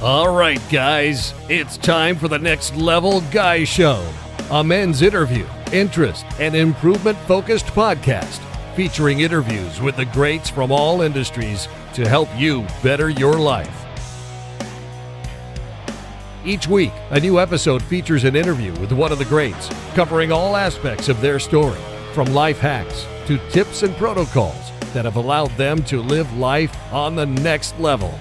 All right, guys, it's time for the Next Level Guy Show, a men's interview, interest, and improvement-focused podcast featuring interviews with the greats from all industries to help you better your life. Each week, a new episode features an interview with one of the greats, covering all aspects of their story, from life hacks to tips and protocols that have allowed them to live life on the next level.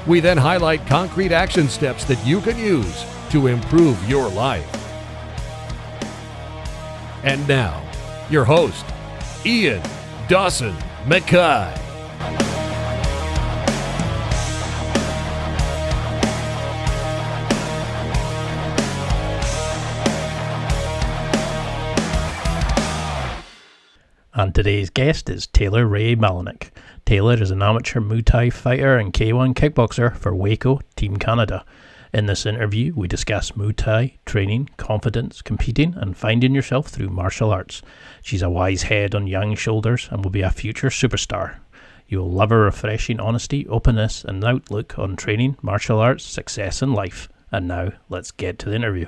We then highlight concrete action steps that you can use to improve your life. And now, your host, Ian Dawson Mackay. And today's guest is Taylor Ray Malynyk. Taylor is an amateur Muay fighter and K1 kickboxer for WAKO Team Canada. In this interview, we discuss Muay training, confidence, competing, and finding yourself through martial arts. She's a wise head on young shoulders and will be a future superstar. You'll love her refreshing honesty, openness, and outlook on training, martial arts, success, and life. And now, let's get to the interview.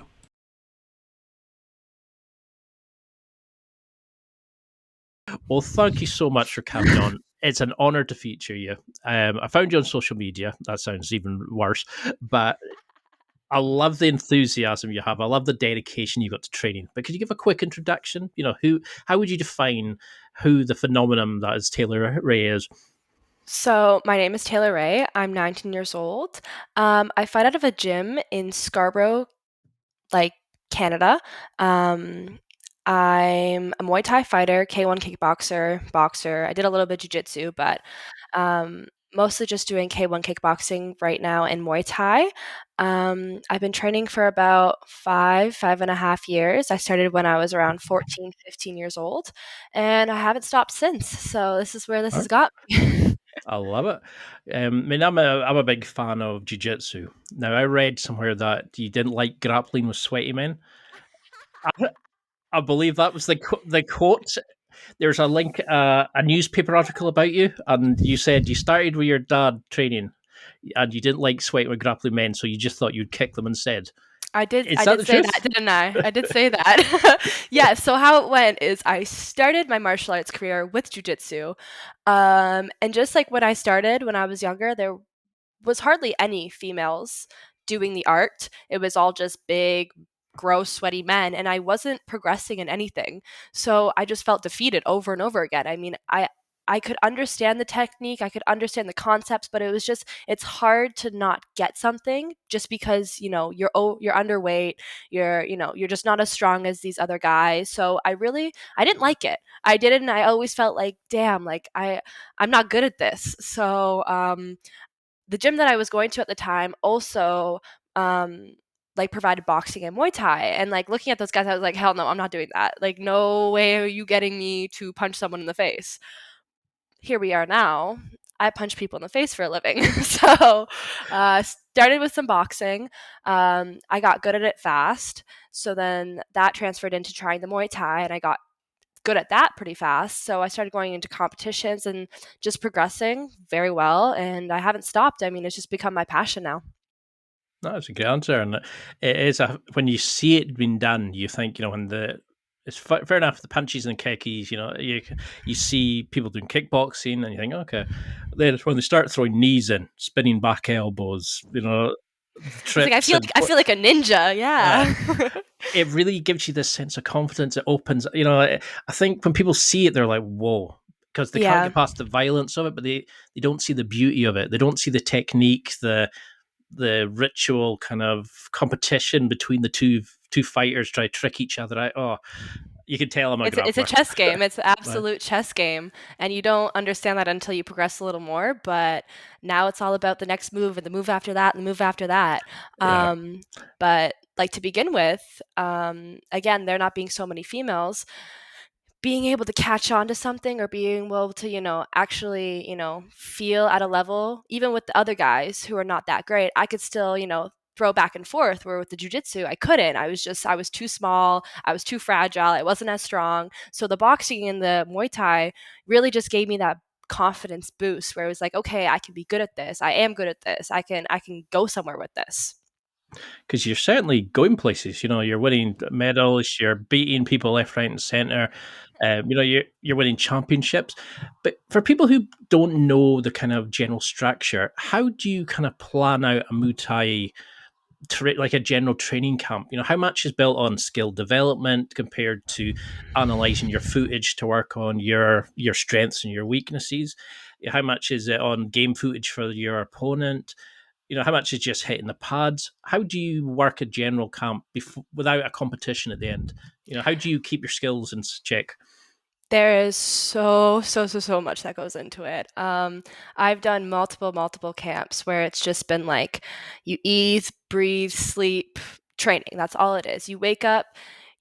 Well, thank you so much for coming on. It's an honour to feature you. I found you on social media. That sounds even worse. But I love the enthusiasm you have. I love the dedication you've got to training. But could you give a quick introduction? How would you define who the phenomenon that is Taylor Ray is? So my name is Taylor Ray. I'm 19 years old. I fight out of a gym in Scarborough, Canada. I'm a Muay Thai fighter, K1 kickboxer, boxer. I did a little bit of jiu-jitsu, but mostly just doing K1 kickboxing right now and Muay Thai. I've been training for about 5.5 years. I started when I was around 14, 15 years old, and I haven't stopped since. So this is where this has got me. I love it. I'm a big fan of jiu-jitsu. Now, I read somewhere that you didn't like grappling with sweaty men. I believe that was the quote. There's a link, a newspaper article about you, and you said you started with your dad training, and you didn't like sweating with grappling men, so you just thought you'd kick them instead. I did say that, didn't I? I did say that. Yeah, so how it went is I started my martial arts career with jiu-jitsu. And just like when I started, when I was younger, there was hardly any females doing the art. It was all just big, gross, sweaty men, and I wasn't progressing in anything. So I just felt defeated over and over again. I mean, I could understand the technique, I could understand the concepts, but it's hard to not get something just because, you're underweight, you're just not as strong as these other guys. So I didn't like it. I didn't, I always felt like, damn, like I'm not good at this. So the gym that I was going to at the time also provided boxing and Muay Thai. And looking at those guys, I was like, hell no, I'm not doing that. Like, no way are you getting me to punch someone in the face. Here we are now. I punch people in the face for a living. So started with some boxing. I got good at it fast. So then that transferred into trying the Muay Thai, and I got good at that pretty fast. So I started going into competitions and just progressing very well. And I haven't stopped. I mean, it's just become my passion now. That's a good answer. And it is when you see it being done, you think, it's fair enough, the punches and kickies, you see people doing kickboxing and you think, okay. Then when they start throwing knees in, spinning back elbows, trips. I feel like a ninja, yeah. It really gives you this sense of confidence. It opens, I think when people see it, they're like, whoa, because they can't get past the violence of it, but they don't see the beauty of it. They don't see the technique, the ritual kind of competition between the two fighters try to trick each other out. Oh, you can tell it's a chess game. It's an absolute chess game, and you don't understand that until you progress a little more. But now it's all about the next move and the move after that and the move after that. Yeah. But to begin with, again, there not being so many females, being able to catch on to something or being able to, actually, feel at a level, even with the other guys who are not that great, I could still, throw back and forth, where with the jiu-jitsu, I couldn't. I was too small. I was too fragile. I wasn't as strong. So the boxing and the Muay Thai really just gave me that confidence boost where it was like, okay, I can be good at this. I am good at this. I can go somewhere with this. Because you're certainly going places. You're winning medals, you're beating people left, right, and center. You're winning championships. But for people who don't know the kind of general structure, how do you kind of plan out a Muay Thai, like a general training camp? How much is built on skill development compared to analyzing your footage to work on your strengths and your weaknesses? How much is it on game footage for your opponent? How much is just hitting the pads? How do you work a general camp without a competition at the end? How do you keep your skills in check? There is so much that goes into it. I've done multiple camps where it's just been like you eat, breathe, sleep, training. That's all it is. You wake up,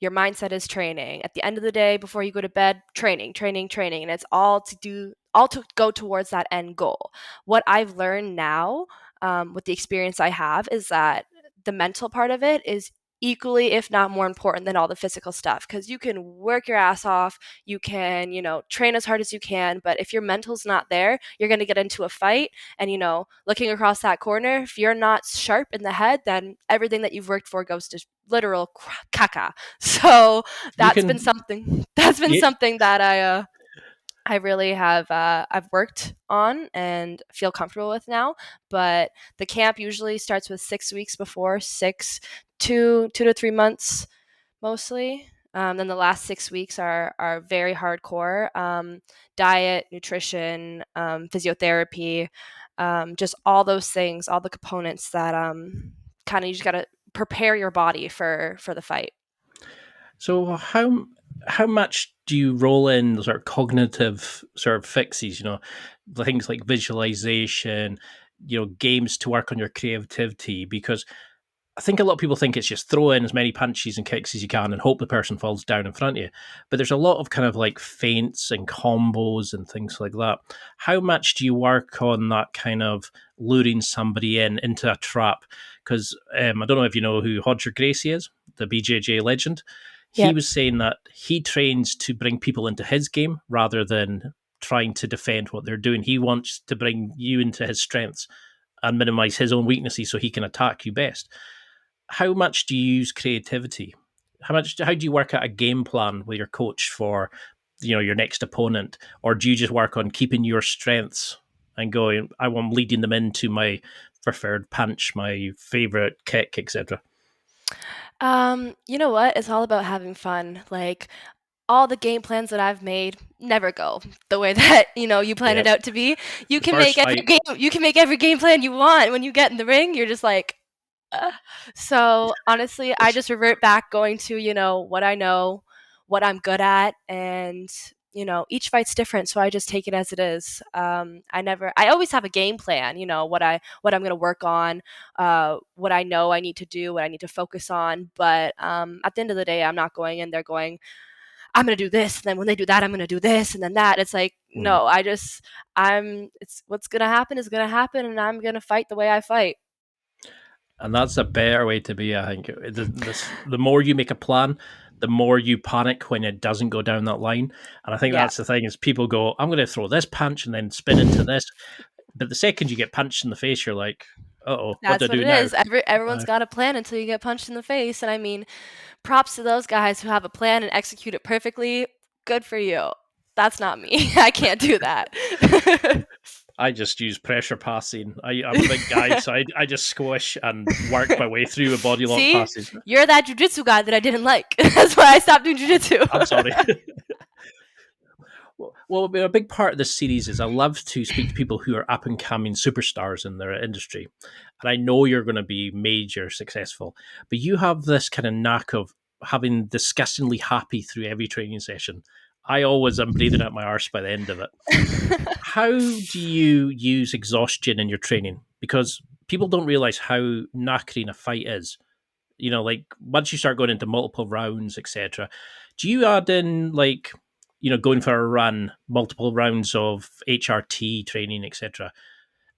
your mindset is training. At the end of the day, before you go to bed, training, and it's all to go towards that end goal. What I've learned now, with the experience I have, is that the mental part of it is equally, if not more important than all the physical stuff, because you can work your ass off, you can train as hard as you can, but if your mental's not there, you're going to get into a fight, and looking across that corner, if you're not sharp in the head, then everything that you've worked for goes to literal caca. So that's been something that I really have I've worked on and feel comfortable with now. But the camp usually starts with 6 weeks before, 2 to 3 months mostly. Then the last 6 weeks are very hardcore. Diet, nutrition, physiotherapy, just all those things, all the components that kind of you just gotta prepare your body for the fight. So how much do you roll in sort of cognitive sort of fixes? The things like visualization, games to work on your creativity, because I think a lot of people think it's just throw in as many punches and kicks as you can and hope the person falls down in front of you. But there's a lot of kind of like feints and combos and things like that. How much do you work on that kind of luring somebody into a trap? Because I don't know if you know who Hodger Gracie is, the BJJ legend. He was saying that he trains to bring people into his game rather than trying to defend what they're doing. He wants to bring you into his strengths and minimize his own weaknesses so he can attack you best. How much do you use creativity? How do you work out a game plan with your coach for your next opponent, or do you just work on keeping your strengths and going, I'm leading them into my preferred punch, my favorite kick, etc.? You know what? It's all about having fun. Like all the game plans that I've made never go the way that you plan it out to be. You can make every game plan you want. When you get in the ring, you're just like, So honestly, I just revert back going to what I know, what I'm good at, and each fight's different, so I just take it as it is. I always have a game plan. What I'm gonna work on, what I know I need to do, what I need to focus on. But at the end of the day, I'm not going in there going, I'm gonna do this, and then when they do that, I'm gonna do this, and then that. It's like no, it's what's gonna happen is gonna happen, and I'm gonna fight the way I fight. And that's a better way to be, I think. The more you make a plan, the more you panic when it doesn't go down that line. And I think that's the thing is people go, I'm going to throw this punch and then spin into this. But the second you get punched in the face, you're like, uh-oh, what do I do now? That's what it is. Everyone's got a plan until you get punched in the face. And I mean, props to those guys who have a plan and execute it perfectly. Good for you. That's not me. I can't do that. I just use pressure passing. I'm a big guy, so I just squish and work my way through a body lock passes. You're that jiu-jitsu guy that I didn't like. That's why I stopped doing jiu-jitsu. I'm sorry. Well, a big part of this series is I love to speak to people who are up-and-coming superstars in their industry. And I know you're going to be major successful, but you have this kind of knack of having disgustingly happy through every training session. I always am breathing out my arse by the end of it. How do you use exhaustion in your training? Because people don't realize how knackering a fight is. Like once you start going into multiple rounds, etc. Do you add in going for a run, multiple rounds of HRT training, etc.,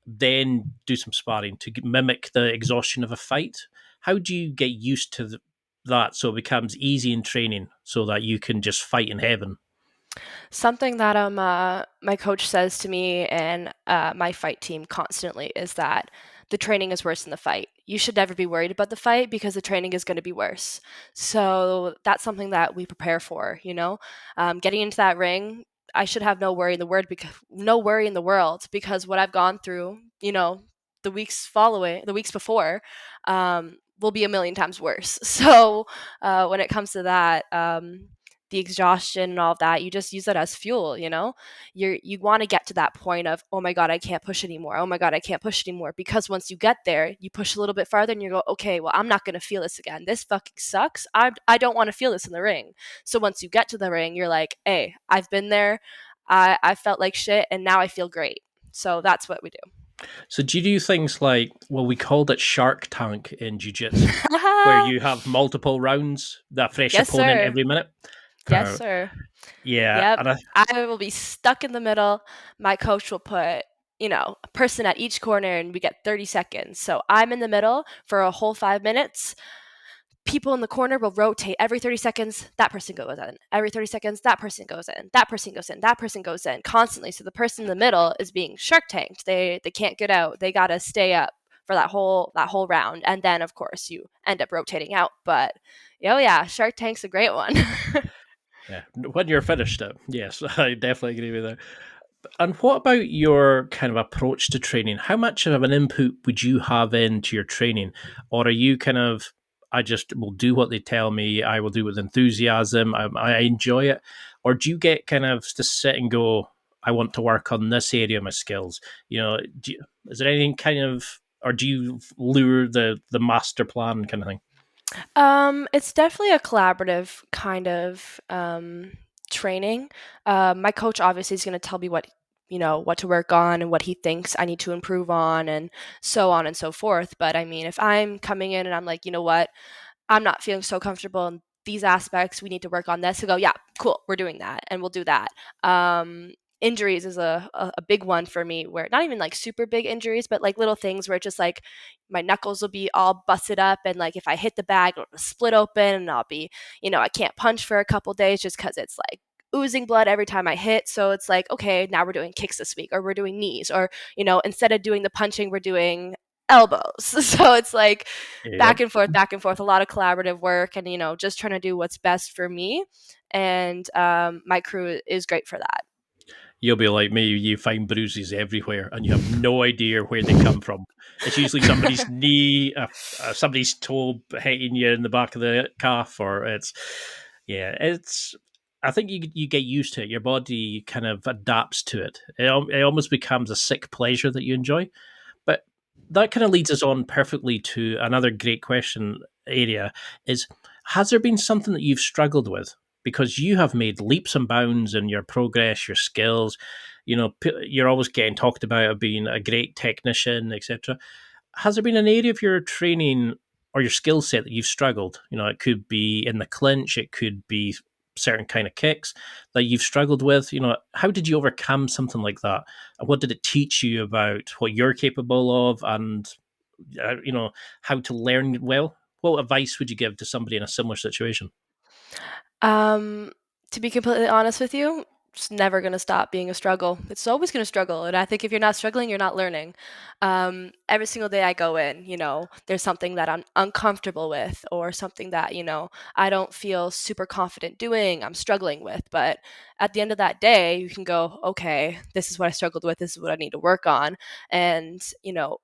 then do some sparring to mimic the exhaustion of a fight? How do you get used to that so it becomes easy in training so that you can just fight in heaven? Something that my coach says to me and my fight team constantly is that the training is worse than the fight. You should never be worried about the fight because the training is going to be worse. So that's something that we prepare for. Getting into that ring, I should have no worry in the world because what I've gone through, the weeks before, will be a million times worse. So when it comes to that. The exhaustion and all of that, you just use that as fuel. You want to get to that point of, oh my god, I can't push anymore, oh my god, I can't push anymore, because once you get there, you push a little bit farther and you go, okay, well, I'm not going to feel this again, this fucking sucks, I don't want to feel this in the ring. So once you get to the ring, you're like, hey, I've been there, I felt like shit and now I feel great. So that's what we do. So do you do things like, well, we called it Shark Tank in Jiu-Jitsu, where you have multiple rounds, that fresh Yes, opponent sir. every minute? Yes, sir. Yeah, Yep. and I will be stuck in the middle. My coach will put, a person at each corner and we get 30 seconds. So I'm in the middle for a whole 5 minutes. People in the corner will rotate every 30 seconds. That person goes in. Every 30 seconds, that person goes in. That person goes in. That person goes in constantly. So the person in the middle is being shark tanked. They can't get out. They got to stay up for that whole round. And then of course you end up rotating out. But oh yeah, Shark Tank's a great one. yeah, when you're finished it, yes, I definitely agree with that. And what about your kind of approach to training? How much of an input would you have into your training? Or are you kind of, I just will do what they tell me, I will do it with enthusiasm, I enjoy it? Or do you get kind of to sit and go, I want to work on this area of my skills? Is there anything kind of, or do you lure the master plan kind of thing? It's definitely a collaborative kind of training. My coach obviously is going to tell me what to work on and what he thinks I need to improve on, and so on and so forth. But I mean, if I'm coming in and I'm like, you know what, I'm not feeling so comfortable in these aspects, we need to work on this. To go, yeah, cool, we're doing that, and we'll do that. Um, Injuries is a big one for me, where not even like super big injuries, but like little things where it's just like my knuckles will be all busted up, and like if I hit the bag, it'll split open, and I'll be, I can't punch for a couple days just because it's like oozing blood every time I hit. So it's like, okay, now we're doing kicks this week, or we're doing knees, or instead of doing the punching, we're doing elbows. So it's like Yep. back and forth, a lot of collaborative work, and just trying to do what's best for me. And my crew is great for that. You'll be like me, you find bruises everywhere and you have no idea where they come from. It's usually somebody's knee, somebody's toe hitting you in the back of the calf, or it's. I think you get used to it. Your body kind of adapts to it. It almost becomes a sick pleasure that you enjoy. But that kind of leads us on perfectly to another great question area is, has there been something that you've struggled with? Because you have made leaps and bounds in your progress, your skills. You're always getting talked about being a great technician, etc. Has there been an area of your training or your skill set that you've struggled? It could be in the clinch, it could be certain kind of kicks that you've struggled with. How did you overcome something like that? And what did it teach you about what you're capable of, and how to learn well? What advice would you give to somebody in a similar situation? Um, to be completely honest with you, it's never going to stop being a struggle. It's always going to struggle. And I think if you're not struggling, you're not learning. Every single day I go in, there's something that I'm uncomfortable with, or something that, I don't feel super confident doing, I'm struggling with. But at the end of that day, you can go, okay, this is what I struggled with. This is what I need to work on. And,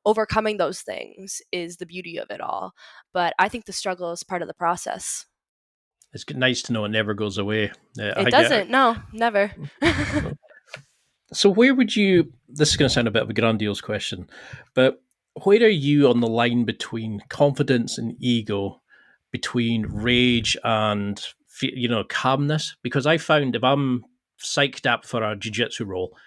overcoming those things is the beauty of it all. But I think the struggle is part of the process. It's nice to know it never goes away. It doesn't. No, never. So where would you? This is going to sound a bit of a grandiose question, but where are you on the line between confidence and ego, between rage and calmness? Because I found if I'm psyched up for a jiu-jitsu roll,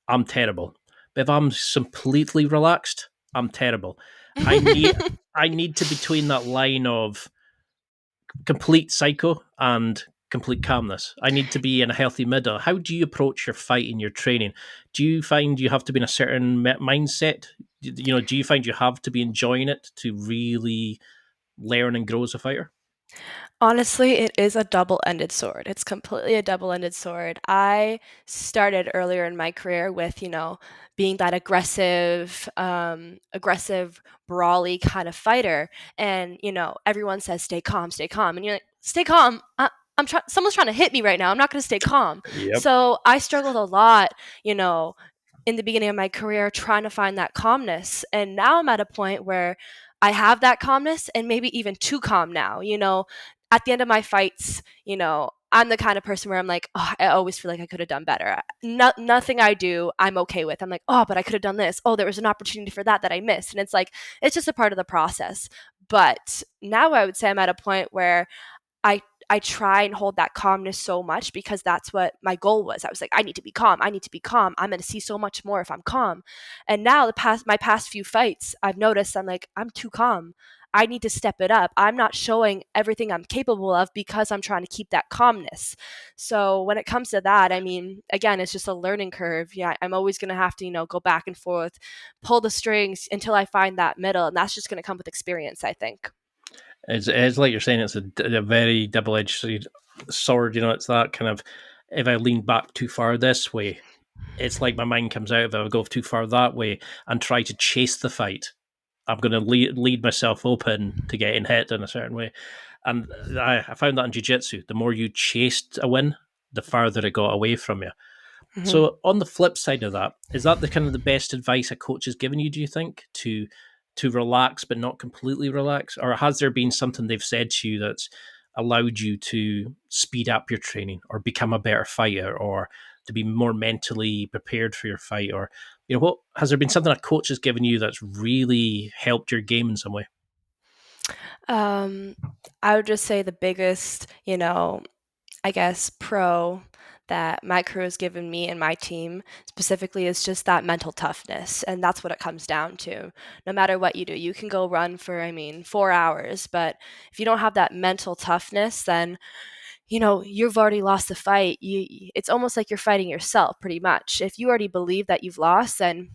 I'm terrible. But if I'm completely relaxed, I'm terrible. I need I need to between that line of complete psycho and complete calmness. I need to be in a healthy middle. How do you approach your fight in your training? Do you find you have to be in a certain mindset? Do you find you have to be enjoying it to really learn and grow as a fighter? Honestly, it is a double-ended sword. It's completely a double-ended sword. I started earlier in my career with, being that aggressive, brawly kind of fighter. And, everyone says, stay calm, stay calm. And you're like, stay calm. Someone's trying to hit me right now. I'm not going to stay calm. Yep. So I struggled a lot, in the beginning of my career trying to find that calmness. And now I'm at a point where I have that calmness and maybe even too calm now, at the end of my fights, I'm the kind of person where I'm like, oh, I always feel like I could have done better. Nothing I do, I'm okay with. I'm like, oh, but I could have done this. Oh, there was an opportunity for that I missed. And it's like, it's just a part of the process. But now I would say I'm at a point where I I try and hold that calmness so much because that's what my goal was. I was like, I need to be calm. I need to be calm. I'm going to see so much more if I'm calm. And now my past few fights, I've noticed I'm like, I'm too calm. I need to step it up. I'm not showing everything I'm capable of because I'm trying to keep that calmness. So when it comes to that, I mean, again, it's just a learning curve. Yeah, I'm always going to have to, go back and forth, pull the strings until I find that middle. And that's just going to come with experience, I think. It's like you're saying, it's a very double-edged sword. It's that kind of, if I lean back too far this way, it's like my mind comes out. If I go too far that way and try to chase the fight, I'm going to lead myself open to getting hit in a certain way. And I found that in jiu-jitsu. The more you chased a win, the farther it got away from you. Mm-hmm. So on the flip side of that, is that the kind of the best advice a coach has given you, do you think, to relax but not completely relax? Or has there been something they've said to you that's allowed you to speed up your training or become a better fighter or to be more mentally prepared for your fight? Or, what has there been something a coach has given you that's really helped your game in some way? Um, I would just say the biggest, I guess, pro that my crew has given me and my team specifically is just that mental toughness. And that's what it comes down to. No matter what you do, you can go run for, 4 hours, but if you don't have that mental toughness, then, you've already lost the fight. It's almost like you're fighting yourself pretty much. If you already believe that you've lost, then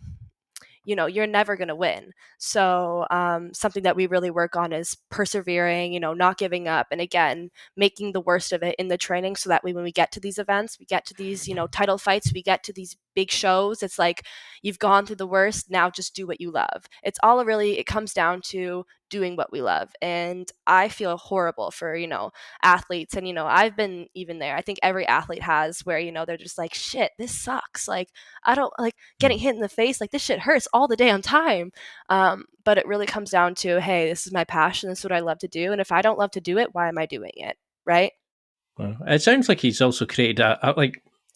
you're never going to win. So something that we really work on is persevering, not giving up, and again, making the worst of it in the training so that when we get to these events, we get to these, title fights, we get to these big shows, it's like you've gone through the worst, now just do what you love. It comes down to doing what we love. And I feel horrible for, athletes. And, I've been even there. I think every athlete has where, they're just like, shit, this sucks. Like, I don't like getting hit in the face. Like, this shit hurts all the damn time. But it really comes down to, hey, this is my passion. This is what I love to do. And if I don't love to do it, why am I doing it? Right? Well, it sounds like he's also created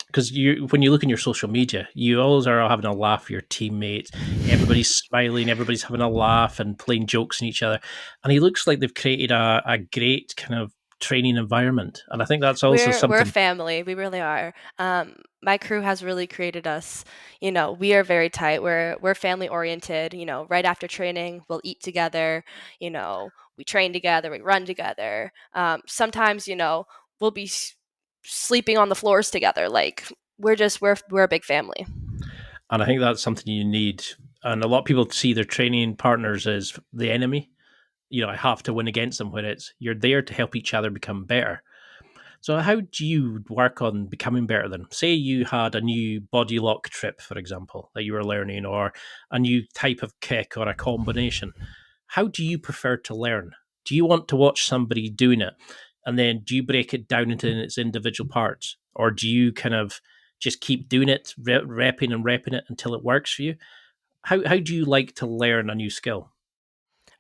because when you look in your social media, you always are having a laugh with your teammates. Everybody's smiling, everybody's having a laugh and playing jokes on each other. And he looks like they've created a great kind of training environment. And I think that's also We're a something. family. We really are. My crew has really created us. We are very tight. We're family oriented. Right after training, we'll eat together. We train together. We run together. Sometimes, we'll be sleeping on the floors together. Like we're a big family. And I think that's something you need. And a lot of people see their training partners as the enemy. I have to win against them, when it's you're there to help each other become better. So how do you work on becoming better then? Say you had a new body lock trip, for example, that you were learning, or a new type of kick or a combination. How do you prefer to learn? Do you want to watch somebody doing it? And then do you break it down into its individual parts? Or do you kind of just keep doing it, repping and repping it until it works for you? How do you like to learn a new skill?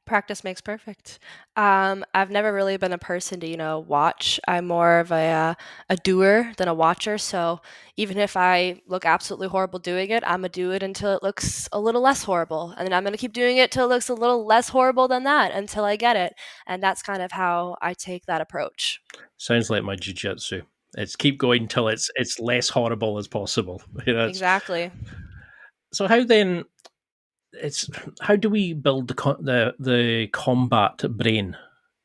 Practice makes perfect. I've never really been a person to, watch. I'm more of a doer than a watcher. So even if I look absolutely horrible doing it, I'm gonna do it until it looks a little less horrible, and then I'm gonna keep doing it till it looks a little less horrible than that until I get it. And that's kind of how I take that approach. Sounds like my jiu-jitsu. It's keep going till it's less horrible as possible. That's Exactly. so. How then? It's how do we build the combat brain?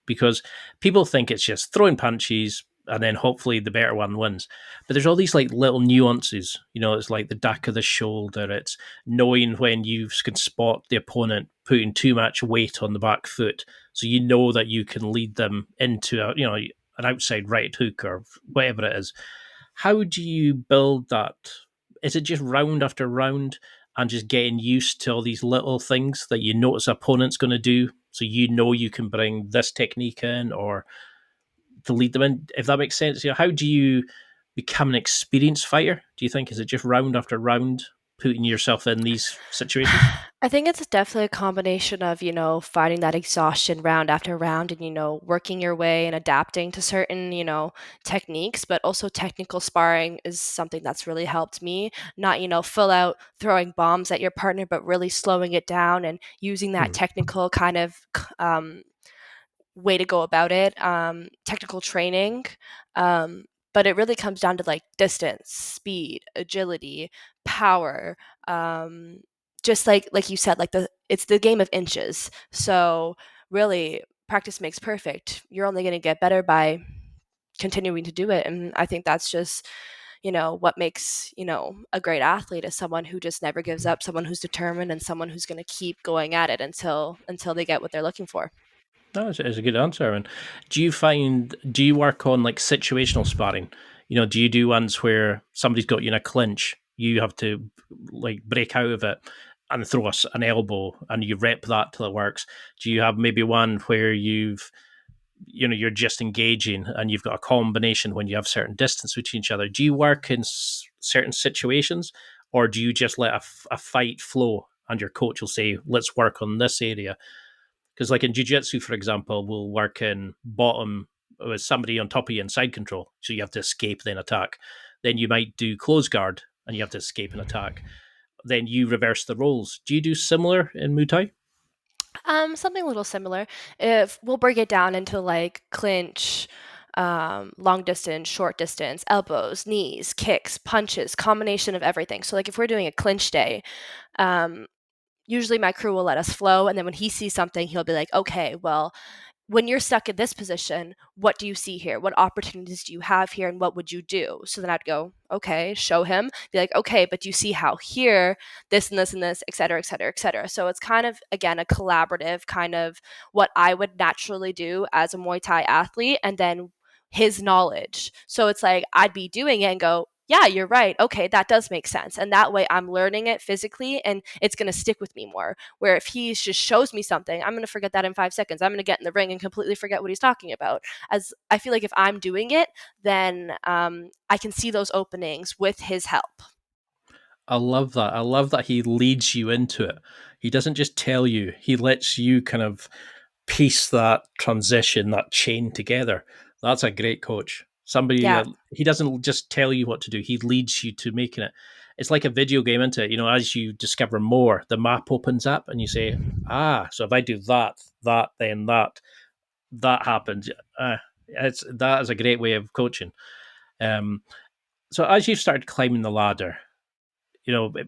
Because people think it's just throwing punches, and then hopefully the better one wins. But there's all these like little nuances, it's like the duck of the shoulder, it's knowing when you can spot the opponent putting too much weight on the back foot, so you know that you can lead them into an outside right hook or whatever it is. How do you build that? Is it just round after round and just getting used to all these little things that you notice opponent's going to do, so you can bring this technique in or to lead them in, if that makes sense? How do you become an experienced fighter? Do you think, is it just round after round putting yourself in these situations? I think it's definitely a combination of, finding that exhaustion round after round and, working your way and adapting to certain, techniques, but also technical sparring is something that's really helped me. Not, full out throwing bombs at your partner, but really slowing it down and using that technical kind of way to go about it, technical training. But it really comes down to like distance, speed, agility, power. Just like you said, it's the game of inches. So really, practice makes perfect. You're only going to get better by continuing to do it, and I think that's just what makes a great athlete is someone who just never gives up, someone who's determined, and someone who's going to keep going at it until they get what they're looking for. No, it's a good answer. And do you work on like situational sparring? Do you do ones where somebody's got you in a clinch, you have to like break out of it and throw an elbow, and you rep that till it works? Do you have maybe one where you're just engaging and you've got a combination when you have certain distance between each other? Do you work in certain situations, or do you just let a fight flow and your coach will say, let's work on this area? Because, like in jiu-jitsu, for example, we'll work in bottom with somebody on top of you in side control. So you have to escape, then attack. Then you might do close guard and you have to escape and attack. Then you reverse the roles. Do you do similar in Muay Thai? Something a little similar. If we'll break it down into like clinch, long distance, short distance, elbows, knees, kicks, punches, combination of everything. So like if we're doing a clinch day, um, usually my crew will let us flow, and then when he sees something, he'll be like, okay, well, when you're stuck in this position, what do you see here? What opportunities do you have here? And what would you do? So then I'd go, okay, show him, be like, okay, but do you see how here, this and this and this, et cetera, et cetera, et cetera. So it's kind of, again, a collaborative kind of what I would naturally do as a Muay Thai athlete, and then his knowledge. So it's like I'd be doing it and go, yeah, you're right. Okay, that does make sense. And that way I'm learning it physically and it's going to stick with me more. Where if he just shows me something, I'm going to forget that in 5 seconds. I'm going to get in the ring and completely forget what he's talking about. As I feel like if I'm doing it, then I can see those openings with his help. I love that. I love that he leads you into it. He doesn't just tell you, he lets you kind of piece that transition, that chain together. That's a great coach. Somebody Yeah. that he doesn't just tell you what to do, he leads you to making it. It's like a video game, isn't it? As you discover more, the map opens up and you say, so if I do that, then that happens. That is a great way of coaching. So as you've started climbing the ladder,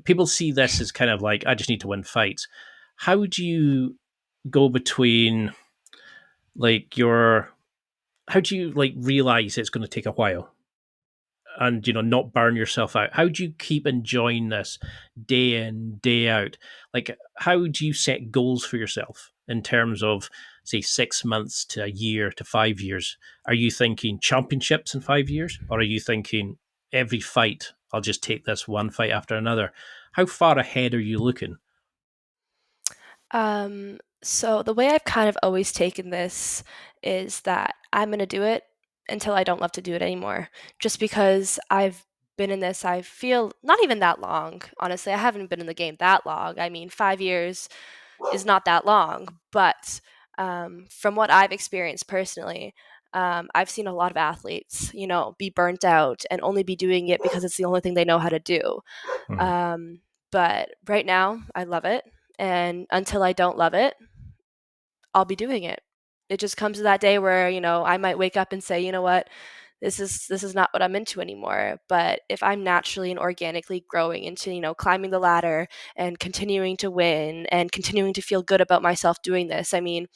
people see this as kind of like, I just need to win fights. How do you go between how do you realize it's going to take a while and not burn yourself out? How do you keep enjoying this day in, day out? Like, how do you set goals for yourself in terms of, say, 6 months to a year to 5 years? Are you thinking championships in 5 years, or are you thinking every fight I'll just take this one fight after another? How far ahead are you looking? So the way I've kind of always taken this is that I'm going to do it until I don't love to do it anymore. Just because I've been in this, I feel not even that long. Honestly, I haven't been in the game that long. I mean, 5 years is not that long, but from what I've experienced personally, I've seen a lot of athletes, be burnt out and only be doing it because it's the only thing they know how to do. Um, but right now, I love it. And until I don't love it, I'll be doing it. It just comes to that day where, I might wake up and say, you know what, this is not what I'm into anymore. But if I'm naturally and organically growing into, climbing the ladder and continuing to win and continuing to feel good about myself doing this, I mean,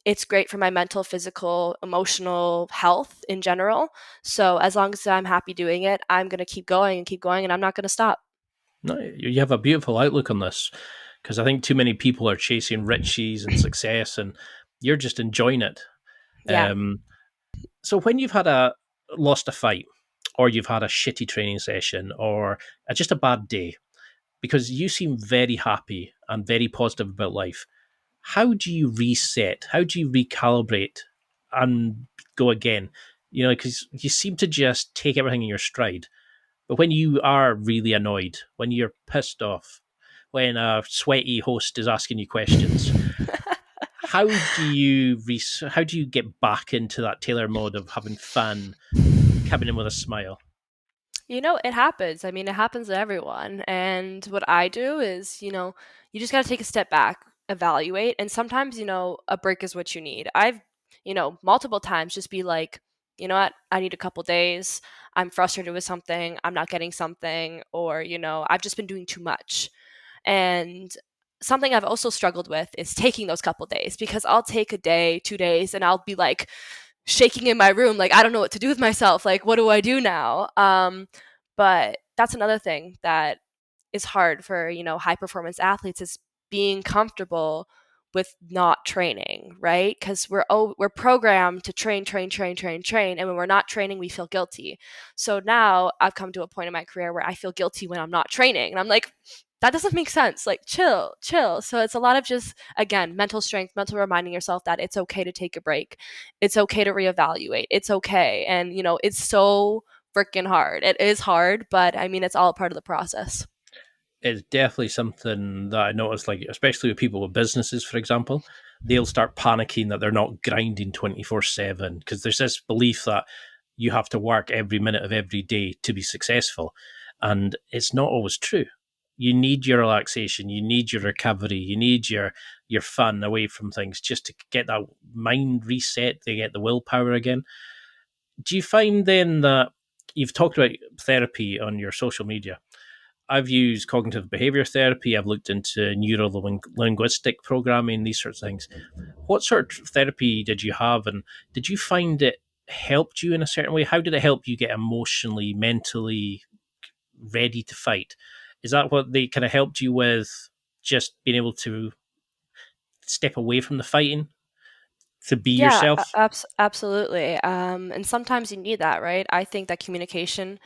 it's great for my mental, physical, emotional health in general. So as long as I'm happy doing it, I'm going to keep going, and I'm not going to stop. No, you have a beautiful outlook on this, because I think too many people are chasing riches and success, and you're just enjoying it. Yeah. So when you've lost a fight, or you've had a shitty training session, or just a bad day, because you seem very happy and very positive about life, how do you reset? How do you recalibrate and go again? Because you seem to just take everything in your stride. But when you are really annoyed, when you're pissed off, when a sweaty host is asking you questions, how do you get back into that Taylor mode of having fun, coming in with a smile? It happens. I mean, it happens to everyone. And what I do is, you just got to take a step back, evaluate, and sometimes, a break is what you need. I've, multiple times just be like, you know what, I need a couple days. I'm frustrated with something. I'm not getting something, or, I've just been doing too much. And something I've also struggled with is taking those couple days, because I'll take a day, 2 days, and I'll be like, shaking in my room, like I don't know what to do with myself, like what do I do now? But that's another thing that is hard for high performance athletes, is being comfortable with not training, right? Because we're programmed to train, train, train, train, train, and when we're not training we feel guilty. So now I've come to a point in my career where I feel guilty when I'm not training, and I'm like, that doesn't make sense, like chill. So it's a lot of just, again, mental strength, mental reminding yourself that it's okay to take a break, it's okay to reevaluate, it's okay. And it's so freaking hard. It is hard, but I mean, it's all part of the process. It's definitely something that I notice, like, especially with people with businesses, for example, they'll start panicking that they're not grinding 24/7, because there's this belief that you have to work every minute of every day to be successful. And it's not always true. You need your relaxation, you need your recovery, you need your fun away from things, just to get that mind reset, to get the willpower again. Do you find then that you've talked about therapy on your social media? I've used cognitive behavior therapy. I've looked into neuro linguistic programming, these sorts of things. What sort of therapy did you have, and did you find it helped you in a certain way? How did it help you get emotionally, mentally ready to fight? Is that what they kind of helped you with, just being able to step away from the fighting to be Yeah, yourself? absolutely. And sometimes you need that, right? I think that communication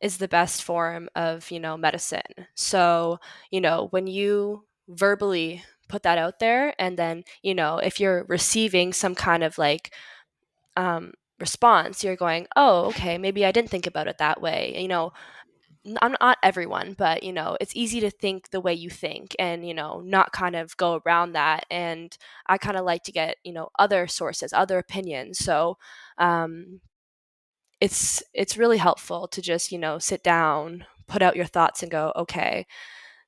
is the best form of, medicine. So, when you verbally put that out there, and then, if you're receiving some kind of like response, you're going, oh, okay, maybe I didn't think about it that way. I'm not everyone, but it's easy to think the way you think, and not kind of go around that. And I kind of like to get other sources, other opinions. So um, it's really helpful to just sit down, put out your thoughts, and go, okay,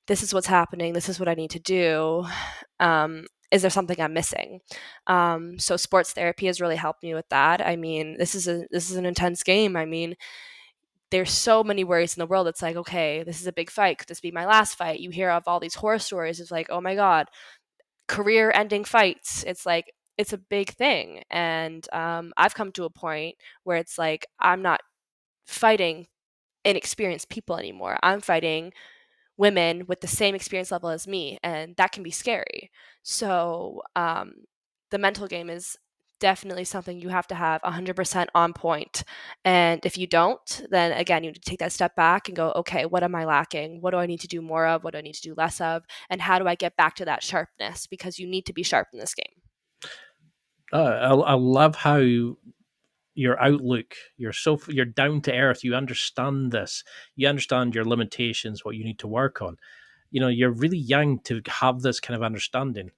this is what's happening. This is what I need to do. Is there something I'm missing? So sports therapy has really helped me with that. I mean, this is an intense game. I mean, there's so many worries in the world. It's like, okay, this is a big fight. Could this be my last fight? You hear of all these horror stories. It's like, oh my God, career ending fights. It's like, it's a big thing. And I've come to a point where it's like, I'm not fighting inexperienced people anymore. I'm fighting women with the same experience level as me, and that can be scary. So the mental game is definitely something you have to have 100% on point. And if you don't, then again, you need to take that step back and go, okay, what am I lacking? What do I need to do more of? What do I need to do less of? And how do I get back to that sharpness? Because you need to be sharp in this game. I love how your outlook, you're down to earth. You understand this. You understand your limitations, what you need to work on. You're really young to have this kind of understanding.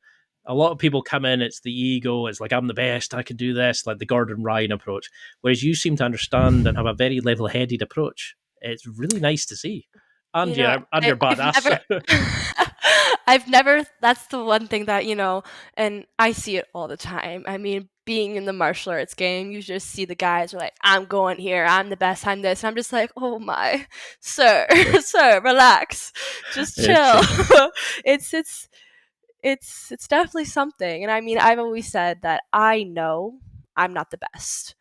A lot of people come in, it's the ego, it's like, I'm the best, I can do this, like the Gordon Ryan approach. Whereas you seem to understand and have a very level headed approach. It's really nice to see. And You know, you're I've badass. never, I've never, that's the one thing that, and I see it all the time. I mean, being in the martial arts game, you just see the guys are like, I'm going here, I'm the best, I'm this. And I'm just like, oh my, sir, sir, relax, just chill. It's it's, it's, it's definitely something. And I mean, I've always said that I know I'm not the best.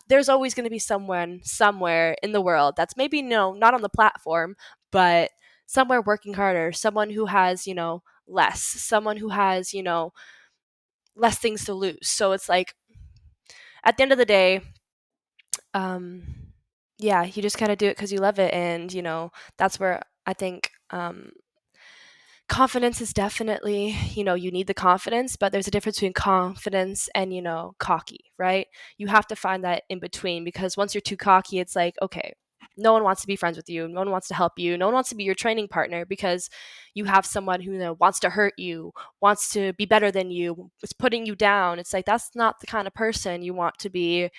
There's always going to be someone somewhere in the world that's maybe not on the platform, but somewhere working harder, someone who has, less, someone who has, less things to lose. So it's like at the end of the day, um yeah, you just gotta do it because you love it. And that's where I think confidence is definitely, you need the confidence, but there's a difference between confidence and, cocky, right? You have to find that in between, because once you're too cocky, it's like, okay, no one wants to be friends with you. No one wants to help you. No one wants to be your training partner, because you have someone who wants to hurt you, wants to be better than you, is putting you down. It's like, that's not the kind of person you want to be,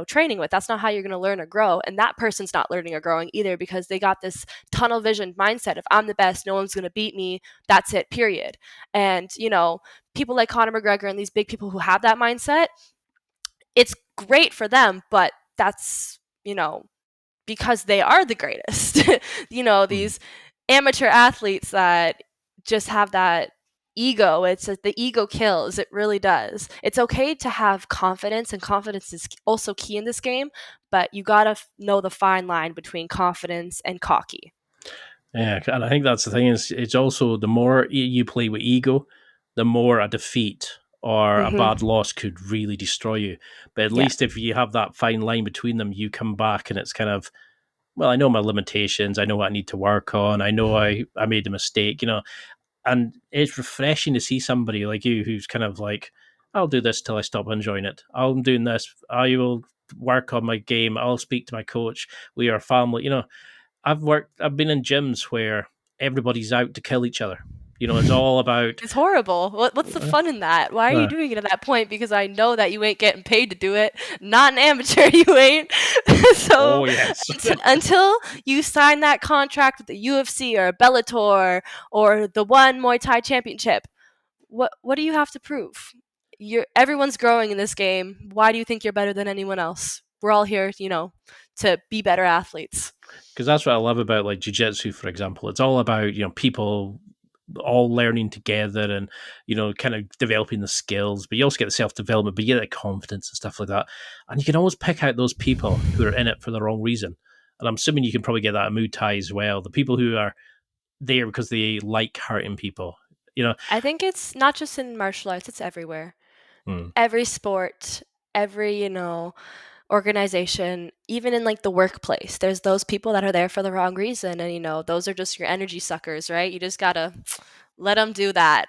training with. That's not how you're going to learn or grow. And that person's not learning or growing either, because they got this tunnel vision mindset of, I'm the best, no one's going to beat me, that's it, period. And people like Conor McGregor and these big people who have that mindset, it's great for them, but that's because they are the greatest. These amateur athletes that just have that ego, it's the ego kills. It really does. It's okay to have confidence, and confidence is also key in this game, but you gotta know the fine line between confidence and cocky. Yeah, and I think that's the thing, is it's also the more you play with ego, the more a defeat or a bad loss could really destroy you. But at least if you have that fine line between them, you come back and it's kind of, well, I know my limitations, I know what I need to work on, I know I made a mistake, and it's refreshing to see somebody like you who's kind of like, I'll do this till I stop enjoying it. I'm doing this. I will work on my game. I'll speak to my coach. We are family. I've been in gyms where everybody's out to kill each other. It's all about. It's horrible. What's the fun in that? Why are you doing it at that point? Because I know that you ain't getting paid to do it. Not an amateur, you ain't. So Oh, yes. until you sign that contract with the UFC or Bellator or the One Muay Thai Championship, what do you have to prove? Everyone's growing in this game. Why do you think you're better than anyone else? We're all here, to be better athletes. Because that's what I love about like jiu-jitsu, for example. It's all about people all learning together and kind of developing the skills, but you also get the self-development, but you get the confidence and stuff like that. And you can always pick out those people who are in it for the wrong reason. And I'm assuming you can probably get that in Muay Thai as well. The people who are there because they like hurting people. I think it's not just in martial arts, it's everywhere. Every sport, every, organization, even in like the workplace, there's those people that are there for the wrong reason. And, those are just your energy suckers, right? You just gotta let them do that.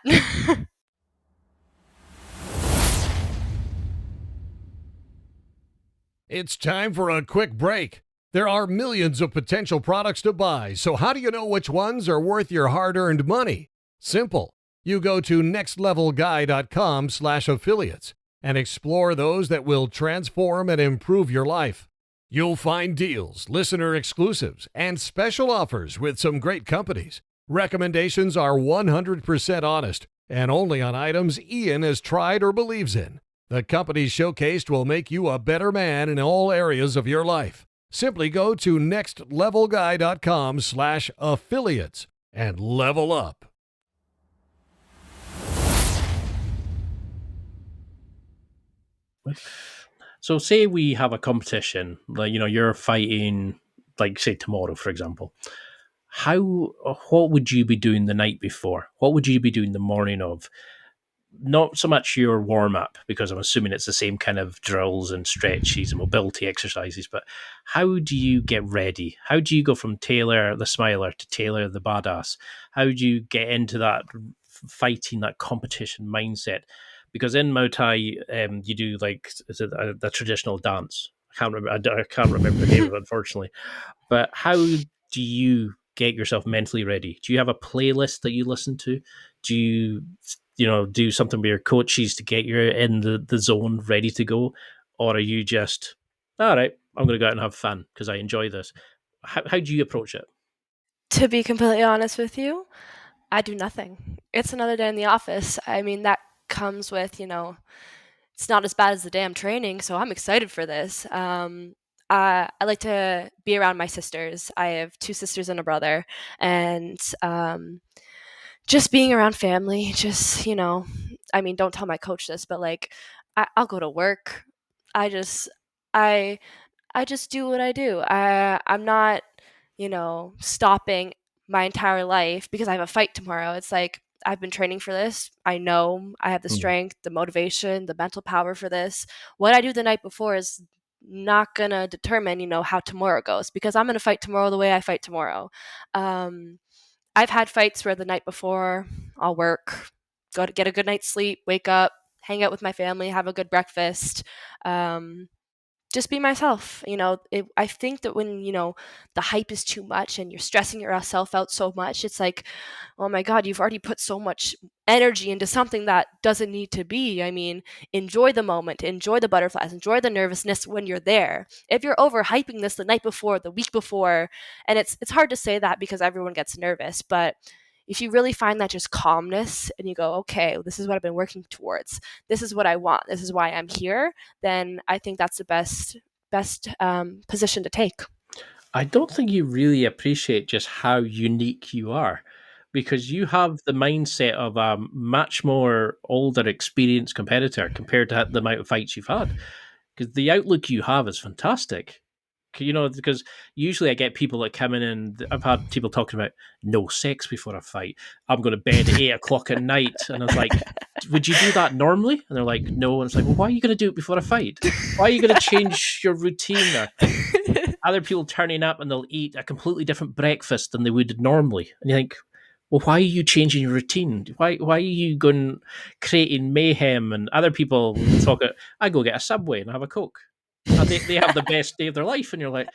It's time for a quick break. There are millions of potential products to buy, so how do you know which ones are worth your hard-earned money? Simple. You go to nextlevelguy.com/affiliates and explore those that will transform and improve your life. You'll find deals, listener exclusives, and special offers with some great companies. Recommendations are 100% honest and only on items Ian has tried or believes in. The companies showcased will make you a better man in all areas of your life. Simply go to nextlevelguy.com/affiliates and level up. So say we have a competition, like, you're fighting, like say tomorrow, for example. What would you be doing the night before? What would you be doing the morning of? Not so much your warm up, because I'm assuming it's the same kind of drills and stretches and mobility exercises, but how do you get ready? How do you go from Taylor the Smiler to Taylor the Badass? How do you get into that fighting, that competition mindset? Because in Muay Thai, you do like the traditional dance. I can't remember the name of it, unfortunately. But how do you get yourself mentally ready? Do you have a playlist that you listen to? Do you do something with your coaches to get you in the zone, ready to go? Or are you just, all right, I'm going to go out and have fun because I enjoy this? How do you approach it? To be completely honest with you, I do nothing. It's another day in the office. I mean, that comes with, it's not as bad as the damn training, so I'm excited for this. I like to be around my sisters. I have 2 sisters and a brother, and just being around family, just, I mean, don't tell my coach this, but like, I'll go to work. I just, I, I just do what I do. I'm not, stopping my entire life because I have a fight tomorrow. It's like, I've been training for this. I know I have the Mm. strength, the motivation, the mental power for this. What I do the night before is not gonna determine, how tomorrow goes, because I'm gonna fight tomorrow the way I fight tomorrow. Um, I've had fights where the night before I'll work, go to get a good night's sleep, wake up, hang out with my family, have a good breakfast. Um, just be myself. I think that when, the hype is too much and you're stressing yourself out so much, it's like, oh my God, you've already put so much energy into something that doesn't need to be. I mean, enjoy the moment, enjoy the butterflies, enjoy the nervousness when you're there. If you're overhyping this the night before, the week before, and it's hard to say that because everyone gets nervous, but if you really find that just calmness and you go, okay, this is what I've been working towards, this is what I want, this is why I'm here, then I think that's the best position to take. I don't think you really appreciate just how unique you are, because you have the mindset of a much more older, experienced competitor compared to the amount of fights you've had. Because the outlook you have is fantastic. Because usually I get people that come in and I've had people talking about no sex before a fight. I'm going to bed at 8 o'clock at night. And I was like, would you do that normally? And they're like, no. And it's like, well, why are you going to do it before a fight? Why are you going to change your routine? Or other people turning up and they'll eat a completely different breakfast than they would normally. And you think, well, why are you changing your routine? Why are you going creating mayhem? And other people talk, I go get a Subway and have a Coke. And they have the best day of their life. And you're like,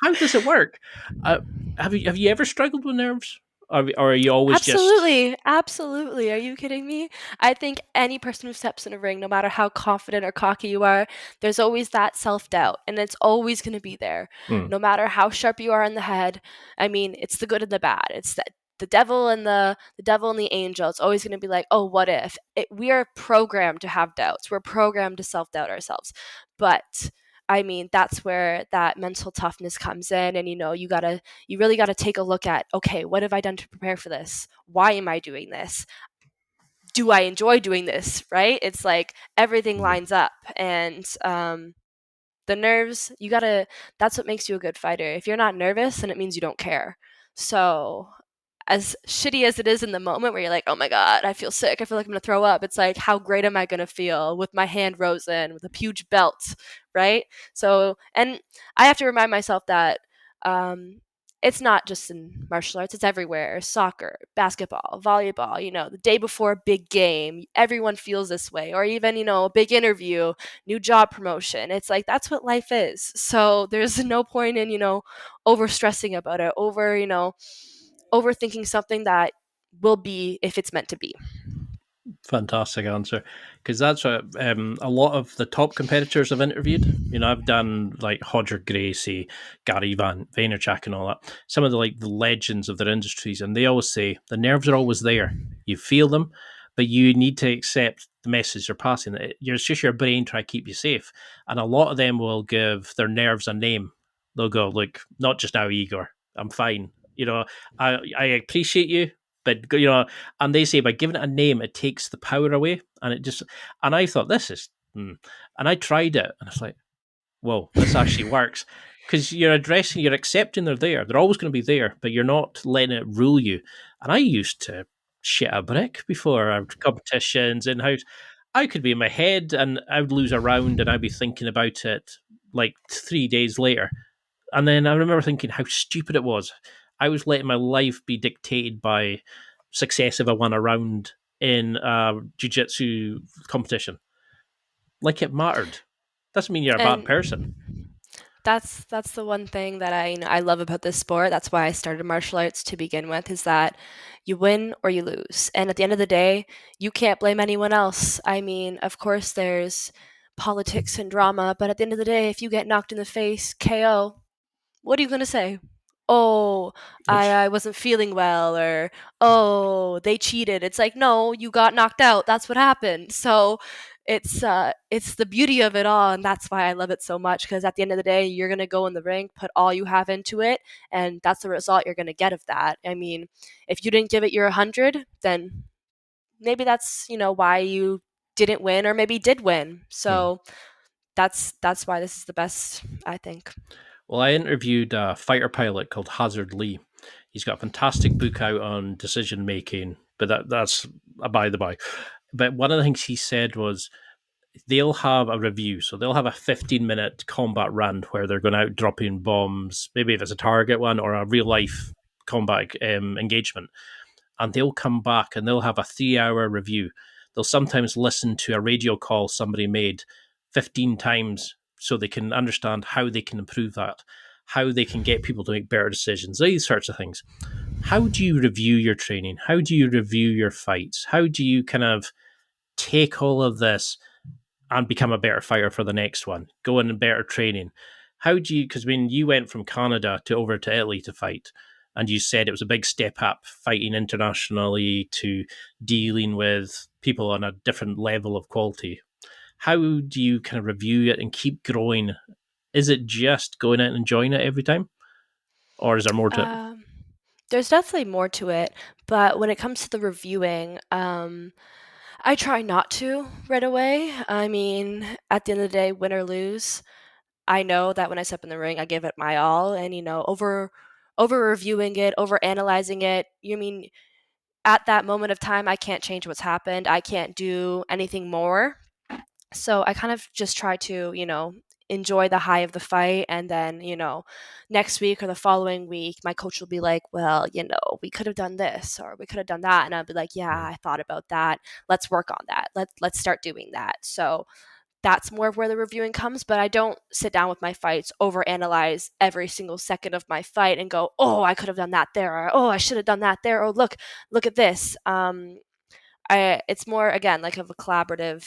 how does it work? Have you ever struggled with nerves? Or are you always just... Absolutely. Absolutely. Are you kidding me? I think any person who steps in a ring, no matter how confident or cocky you are, there's always that self doubt, and it's always going to be there. Hmm. No matter how sharp you are in the head. I mean, it's the good and the bad. It's the devil and the devil and the angel. It's always going to be like, oh, what if? We are programmed to have doubts. We're programmed to self doubt ourselves. But I mean, that's where that mental toughness comes in, and you really got to take a look at, okay, what have I done to prepare for this? Why am I doing this? Do I enjoy doing this? Right? It's like everything Hmm. lines up, and the nerves, that's what makes you a good fighter. If you're not nervous, then it means you don't care. So as shitty as it is in the moment where you're like, oh my God, I feel sick, I feel like I'm gonna throw up, it's like, how great am I gonna feel with my hand rosen, with a huge belt, right? So, and I have to remind myself that it's not just in martial arts, it's everywhere. Soccer, basketball, volleyball, the day before a big game, everyone feels this way. Or even, a big interview, new job promotion. It's like, that's what life is. So there's no point in, over stressing about it, overthinking something that will be if it's meant to be. Fantastic answer, because that's what a lot of the top competitors I've interviewed. I've done like Hodger Gracie, Gary Vaynerchuk, and all that. Some of the legends of their industries, and they always say the nerves are always there. You feel them, but you need to accept the message they're passing. It's just your brain trying to keep you safe, and a lot of them will give their nerves a name. They'll go, "Look, not just now, Igor. I'm fine. I appreciate you, but and they say by giving it a name, it takes the power away, and it just... And I thought, this is... and I tried it, and it's like, whoa, this actually works, because you're accepting they're there. They're always going to be there, but you're not letting it rule you. And I used to shit a brick before our competitions in house. I could be in my head, and I would lose a round, and I'd be thinking about it like 3 days later. And then I remember thinking how stupid it was. I was letting my life be dictated by success if I won a round in a jiu-jitsu competition. Like it mattered. Doesn't mean you're a bad person. And that's the one thing that I love about this sport. That's why I started martial arts to begin with, is that you win or you lose. And at the end of the day, you can't blame anyone else. I mean, of course there's politics and drama, but at the end of the day, if you get knocked in the face, KO, what are you going to say? oh, Which, I wasn't feeling well, or oh, they cheated. It's like, no, you got knocked out. That's what happened. So it's the beauty of it all, and that's why I love it so much, because at the end of the day, you're gonna go in the ring, put all you have into it, and that's the result you're gonna get of that. I mean, if you didn't give it your 100, then maybe that's, why you didn't win, or maybe did win. hmm. So that's why this is the best, I think. Well, I interviewed a fighter pilot called Hazard Lee. He's got a fantastic book out on decision making, but that's a by the by. But one of the things he said was they'll have a review. So they'll have a 15-minute combat run where they're going out dropping bombs, maybe if it's a target one or a real life combat engagement. And they'll come back and they'll have a 3-hour review. They'll sometimes listen to a radio call somebody made 15 times so they can understand how they can improve that, how they can get people to make better decisions, these sorts of things. How do you review your training? How do you review your fights? How do you kind of take all of this and become a better fighter for the next one, go in better training? How do you, because when you went from Canada to over to Italy to fight, and you said it was a big step up fighting internationally to dealing with people on a different level of quality, how do you kind of review it and keep growing? Is it just going out and enjoying it every time, or is there more to it? Um, there's definitely more to it, but when it comes to the reviewing, I try not to right away. I mean, at the end of the day, win or lose, I know that when I step in the ring, I give it my all, and over reviewing it, over analyzing it. You mean at that moment of time, I can't change what's happened. I can't do anything more. So I kind of just try to, enjoy the high of the fight. And then, next week or the following week, my coach will be like, well, we could have done this or we could have done that. And I'll be like, yeah, Mm. I thought about that. Let's work on that. Let's start doing that. So that's more of where the reviewing comes, but I don't sit down with my fights, overanalyze every single second of my fight and go, oh, I could have done that there, or oh, I should have done that there, or look at this. It's more, again, like of a collaborative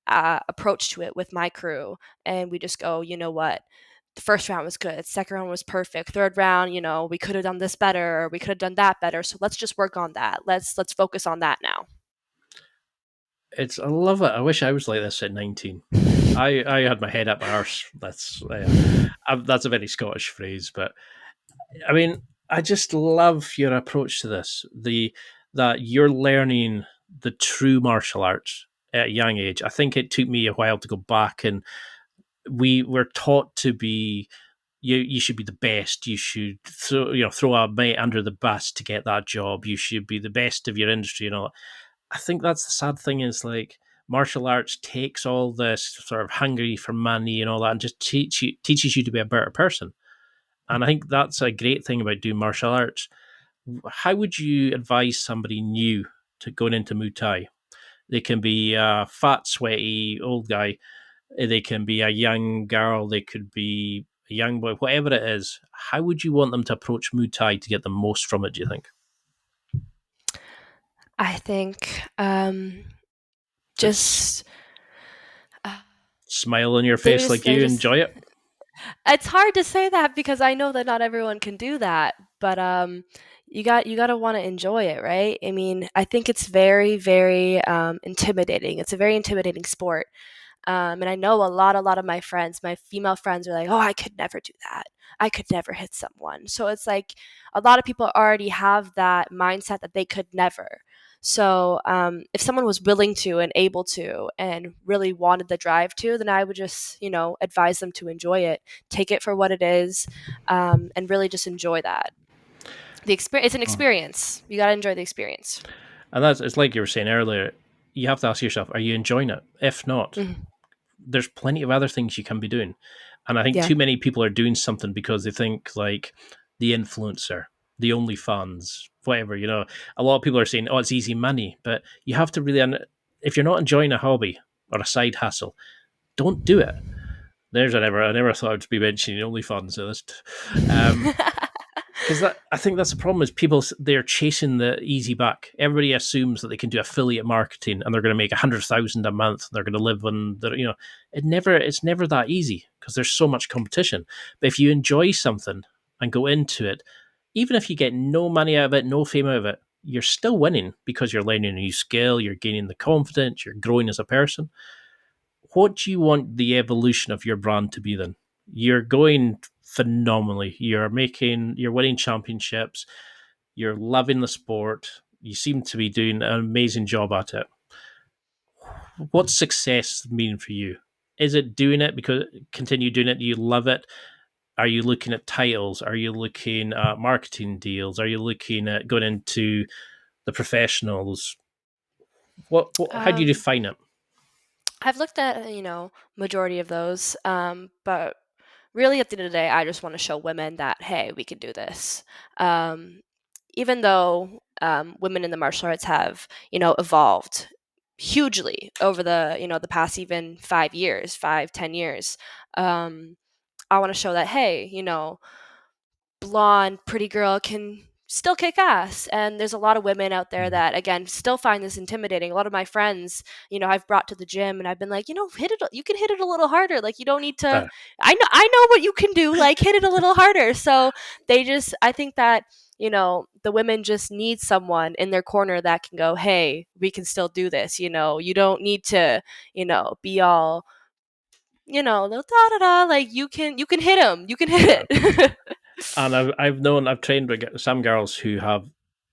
approach to it with my crew, and we just go, you know what, the first round was good, second round was perfect, third round, we could have done this better, or we could have done that better, so let's just work on that. Let's focus on that now. I love it. I wish I was like this at 19. I had my head up my arse. That's a very Scottish phrase, but I mean, I just love your approach to this. That you're learning the true martial arts at a young age. I think it took me a while to go back, and we were taught to be you should be the best. You should throw a mate under the bus to get that job. You should be the best of your industry and all. I think that's the sad thing is like martial arts takes all this sort of hungry for money and all that and just teaches you to be a better person. And I think that's a great thing about doing martial arts. How would you advise somebody new to going into Muay Thai? They can be a fat, sweaty old guy. They can be a young girl. They could be a young boy. Whatever it is, how would you want them to approach Muay Thai to get the most from it? Do you think? I think Just just uh, smile on your face there's like there's you just enjoy it. it's hard to say that because I know that not everyone can do that, but you got to want to enjoy it, right? I mean, I think it's very, very intimidating. It's a very intimidating sport. And I know a lot of my friends, my female friends, are like, "Oh, I could never do that. I could never hit someone." So it's like a lot of people already have that mindset that they could never. So if someone was willing to and able to and really wanted the drive to, then I would just, advise them to enjoy it, take it for what it is, and really just enjoy that. The experience, it's an experience. You got to enjoy the experience. And that's it's like you were saying earlier. You have to ask yourself, are you enjoying it? If not, Mhm. there's plenty of other things you can be doing. And I think Yeah. too many people are doing something because they think like the influencer, the OnlyFans, whatever, a lot of people are saying, oh, it's easy money. But you have to really, if you're not enjoying a hobby or a side hustle, don't do it. I never thought I'd be mentioning OnlyFans. So because I think that's the problem is people they're chasing the easy buck. Everybody assumes that they can do affiliate marketing and they're going to make 100,000 a month. And they're going to live on it's never that easy because there's so much competition. But if you enjoy something, and go into it, even if you get no money out of it, no fame out of it, you're still winning because you're learning a new skill, you're gaining the confidence, you're growing as a person. What do you want the evolution of your brand to be then? You're going phenomenally. You're winning championships. You're loving the sport. You seem to be doing an amazing job at it. What's success mean for you? Is it doing it because continue doing it? Do you love it? Are you looking at titles? Are you looking at marketing deals? Are you looking at going into the professionals? What how do you Um, define it? I've looked at, majority of those, but really at the end of the day, I just want to show women that, hey, we can do this. Um, Even though women in the martial arts have, evolved hugely over the past even 5 years, 5, 10 years. Um, I want to show that, hey, blonde, pretty girl can still kick ass. And there's a lot of women out there that, again, still find this intimidating. A lot of my friends, I've brought to the gym and I've been like, hit it, you can hit it a little harder. Like, you don't need to, Uh, I know what you can do. Like, hit it a little harder. So I think that, the women just need someone in their corner that can go, hey, we can still do this. You don't need to, be all, da da da. Like, you can hit them. You can hit it. and I've trained with some girls who have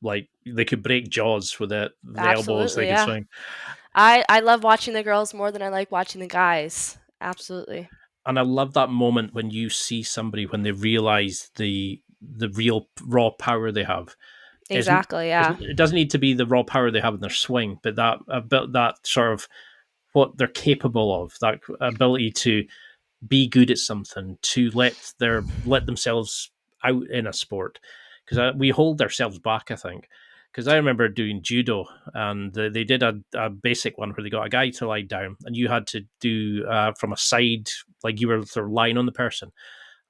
like they could break jaws with it, the elbows they Absolutely, could yeah. swing. I love watching the girls more than I like watching the guys. Absolutely. And I love that moment when you see somebody when they realize the real raw power they have. Isn't Exactly, yeah. it doesn't need to be the raw power they have in their swing, but that about that sort of what they're capable of, that ability to be good at something, to let themselves out in a sport, because we hold ourselves back, I think. Because I remember doing judo, and they did a basic one where they got a guy to lie down, and you had to do from a side, like you were sort of lying on the person.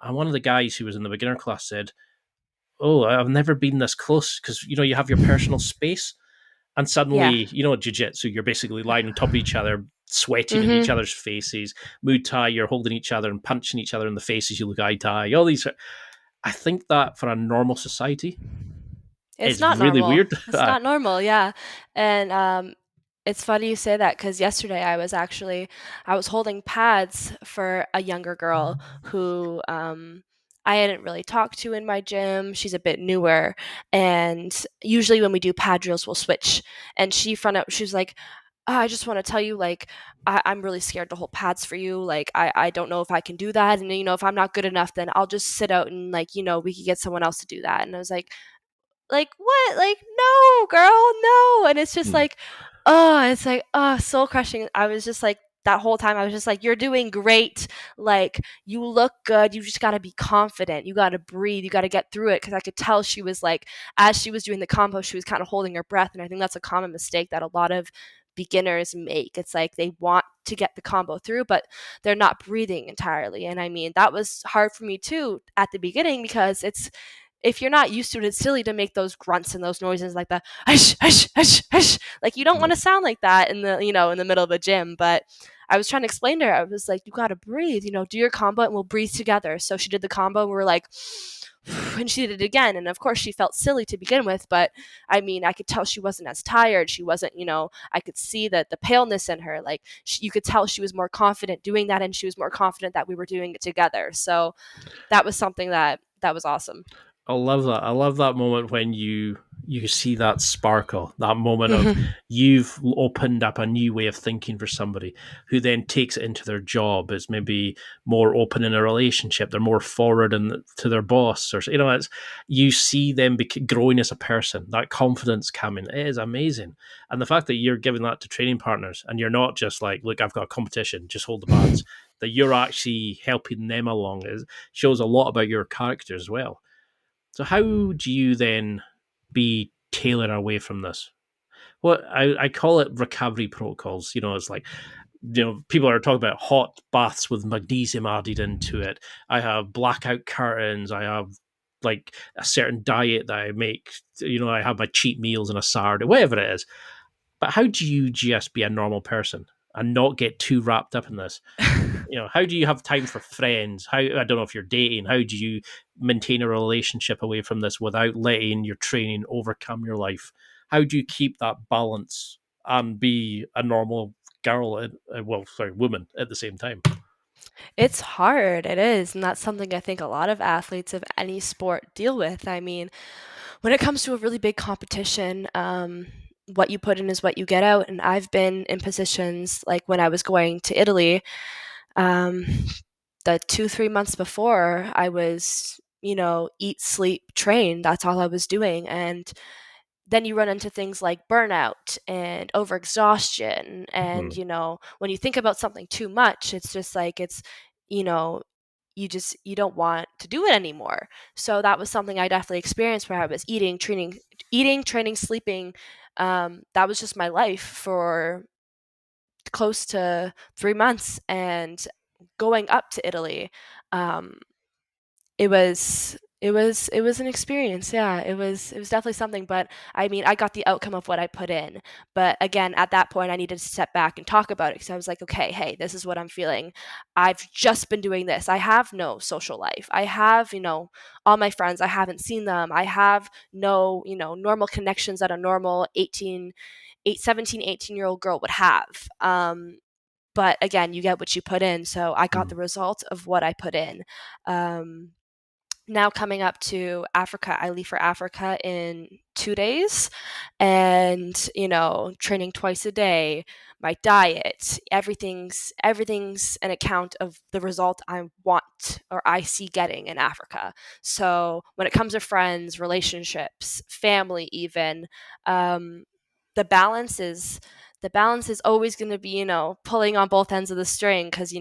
And one of the guys who was in the beginner class said, "Oh, I've never been this close," because you have your personal space, and Yeah. suddenly, jiu-jitsu, you're basically lying on top of each other, sweating in each Mhm. other's faces. Muay Thai, you're holding each other and punching each other in the faces. You look eye to eye. All these. I think that for a normal society It's is not really normal. weird. It's not normal, yeah. And it's funny you say that because yesterday I was holding pads for a younger girl who I hadn't really talked to in my gym. She's a bit newer, and usually when we do pad drills, we'll switch. And she was like, "Oh, I just want to tell you, like, I'm really scared to hold pads for you. Like, I don't know if I can do that. And if I'm not good enough, then I'll just sit out and like, we could get someone else to do that." And I was like, "What? Like, no, girl, no." And it's just Mm, like, oh, it's like, oh, soul crushing. I was just like, that whole time, I was just like, "You're doing great. Like, you look good. You just got to be confident. You got to breathe. You got to get through it." Because I could tell she was like, as she was doing the combo, she was kind of holding her breath. And I think that's a common mistake that a lot of beginners make. It's like they want to get the combo through, but they're not breathing entirely. And I mean, that was hard for me too at the beginning because if you're not used to it, it's silly to make those grunts and those noises like the hush, hush, hush, hush. Like, you don't want no. to sound like that in the middle of a gym. But I was trying to explain to her, I was like, you gotta breathe, do your combo and we'll breathe together. So she did the combo and we were like, and she did it again. And of course she felt silly to begin with, but I mean, I could tell she wasn't as tired. She wasn't, I could see the paleness in her. Like, you could tell she was more confident doing that, and she was more confident that we were doing it together. So that was something that was awesome. I love that. I love that moment when you see that sparkle, that moment of Mhm. you've opened up a new way of thinking for somebody who then takes it into their job, is maybe more open in a relationship, they're more forward to their boss, or it's you see them growing as a person, that confidence coming. It is amazing, and the fact that you're giving that to training partners, and you're not just like, look, I've got a competition, just hold the pads. That you're actually helping them along shows a lot about your character as well. So how do you then be tailored away from this? What I call it recovery protocols. It's like, people are talking about hot baths with magnesium added into it. I have blackout curtains. I have like a certain diet that I make. I have my cheat meals and a Saturday, whatever it is. But how do you just be a normal person and not get too wrapped up in this? how do you have time for friends? I don't know if you're dating. How do you maintain a relationship away from this without letting your training overcome your life? How do you keep that balance and be a normal girl, woman at the same time? It's hard, it is, and that's something I think a lot of athletes of any sport deal with. I mean, when it comes to a really big competition, what you put in is what you get out, and I've been in positions like when I was going to Italy, um, the 2, 3 months before, I was, eat, sleep, train. That's all I was doing, and then you run into things like burnout and overexhaustion. And, when you think about something too much, it's just like you know, you don't want to do it anymore. So that was something I definitely experienced where I was eating, training, sleeping. That was just my life for close to 3 months. And going up to Italy, um, it was an experience. Yeah, it was definitely something, but I mean, I got the outcome of what I put in. But again, at that point I needed to step back and talk about it because I was like, okay, hey, this is what I'm feeling. I've just been doing this. I have no social life. I have, all my friends, I haven't seen them. I have no, normal connections that a normal 17, 18-year-old girl would have. But again, you get what you put in. So I got the result of what I put in. Um, Now coming up to Africa, I leave for Africa in 2 days, and training twice a day, my diet, everything's an account of the result I want or I see getting in Africa. So when it comes to friends, relationships, family, even, um, the balance is the balance is always going to be pulling on both ends of the string, because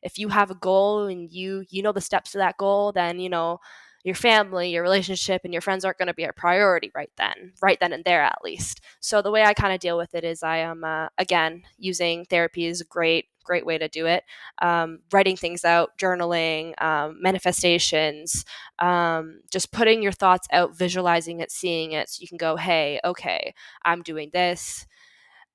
if you have a goal and you know the steps to that goal, then your family, your relationship, and your friends aren't going to be a priority right then and there, at least. So the way I kind of deal with it is I am, again, using therapy is a great way to do it. Writing things out, journaling, manifestations, just putting your thoughts out, visualizing it, seeing it, so you can go, hey, okay, I'm doing this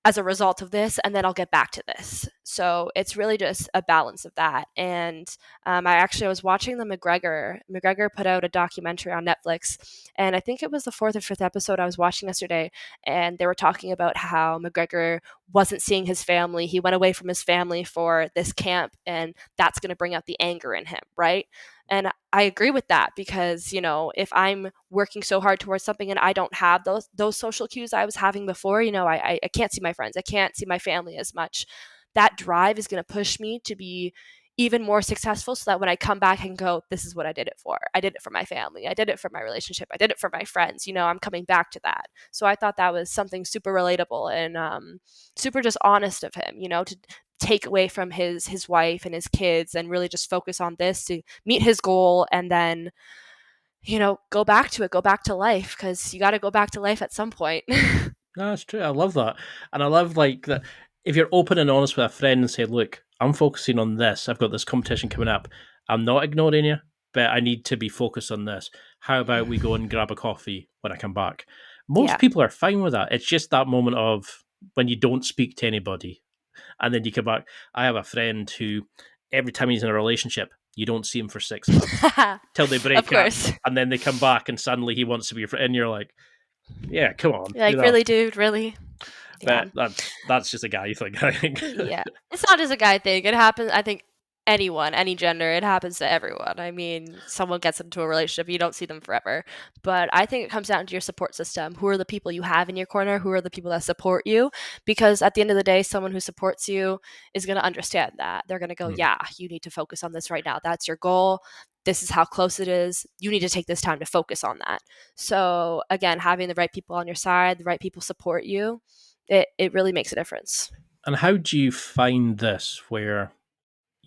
as a result of this, and then I'll get back to this. So it's really just a balance of that. And I was watching the McGregor put out a documentary on Netflix, and I think it was the fourth or fifth episode I was watching yesterday, and they were talking about how McGregor wasn't seeing his family. He went away from his family for this camp, and that's going to bring out the anger in him, right? And I agree with that, because if I'm working so hard towards something and I don't have those social cues I was having before, I can't see my friends, I can't see my family as much. That drive is going to push me to be even more successful, so that when I come back and go, this is what I did it for. I did it for my family. I did it for my relationship. I did it for my friends. I'm coming back to that. So I thought that was something super relatable and super just honest of him, to take away from his wife and his kids and really just focus on this to meet his goal, and then go back to it, go back to life, because you got to go back to life at some point. No, that's true. I love that. And I love that if you're open and honest with a friend and say, look, I'm focusing on this. I've got this competition coming up. I'm not ignoring you, but I need to be focused on this. How about we go and grab a coffee when I come back? Most Yeah. people are fine with that. It's just that moment of when you don't speak to anybody and then you come back. I have a friend who every time he's in a relationship, you don't see him for 6 months till they break Of up, course. and then they come back and suddenly he wants to be your friend. And you're like, yeah, come on. You're like, really, dude? Really? Yeah. But that's just a guy thing, I think. Yeah. It's not just a guy thing. It happens, I think, anyone, any gender, it happens to everyone. I mean, someone gets into a relationship, you don't see them forever. But I think it comes down to your support system. Who are the people you have in your corner? Who are the people that support you? Because at the end of the day, someone who supports you is going to understand that. They're going to go, yeah, you need to focus on this right now. That's your goal. This is how close it is. You need to take this time to focus on that. So again, having the right people on your side, the right people support you, it really makes a difference. And how do you find this where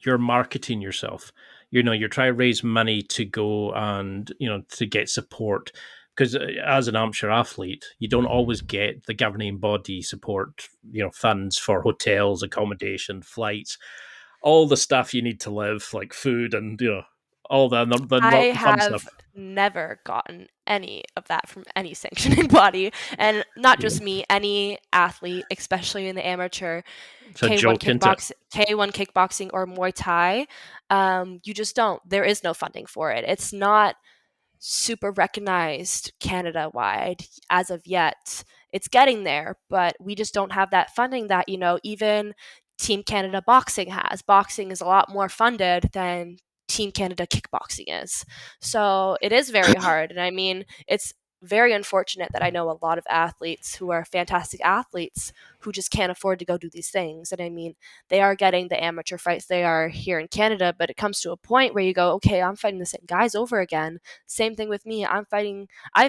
you're marketing yourself? You're trying to raise money to go and, to get support. Because as an amateur athlete, you don't always get the governing body support, funds for hotels, accommodation, flights, all the stuff you need to live, like food and, all the I not the fun have stuff. never gotten any of that from any sanctioning body, and not just me, any athlete, especially in the amateur It's a K1 joke, isn't it? K1 kickboxing or Muay Thai. You just don't. There is no funding for it. It's not super recognized Canada wide as of yet. It's getting there, but we just don't have that funding that, even Team Canada boxing has. Boxing is a lot more funded than Team Canada kickboxing is. So it is very hard. And I mean, it's very unfortunate that I know a lot of athletes who are fantastic athletes who just can't afford to go do these things. And I mean, they are getting the amateur fights they are here in Canada, but it comes to a point where you go, okay, I'm fighting the same guys over again. Same thing with me. I've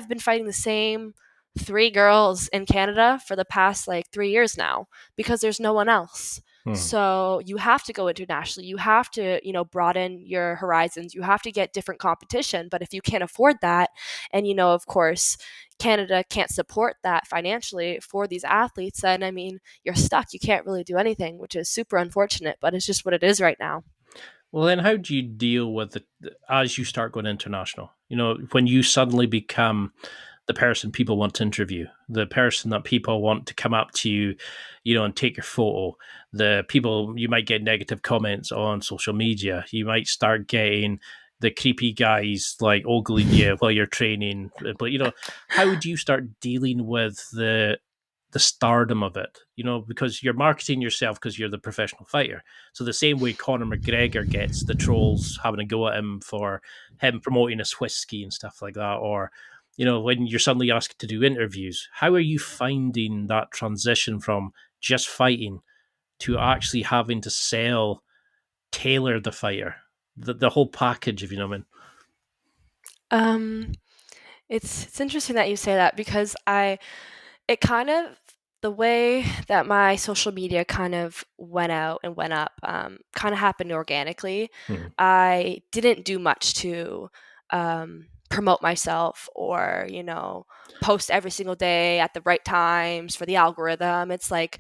been fighting the same three girls in Canada for the past like 3 years now because there's no one else. So you have to go internationally. You have to, broaden your horizons. You have to get different competition. But if you can't afford that, and of course, Canada can't support that financially for these athletes, then I mean, you're stuck. You can't really do anything, which is super unfortunate, but it's just what it is right now. Well, then how do you deal with it as you start going international? When you suddenly become the person people want to interview, the person that people want to come up to you, and take your photo. The people you might get negative comments on social media. You might start getting the creepy guys like ogling you while you're training. But how do you start dealing with the stardom of it, because you're marketing yourself because you're the professional fighter. So the same way Conor McGregor gets the trolls having a go at him for him promoting his whiskey and stuff like that, or, when you're suddenly asked to do interviews, how are you finding that transition from just fighting to actually having to sell, tailor the fighter, the whole package, if you know what I mean? Um, it's interesting that you say that because it kind of the way that my social media kind of went out and went up kind of happened organically. Hmm. I didn't do much to promote myself or post every single day at the right times for the algorithm. It's like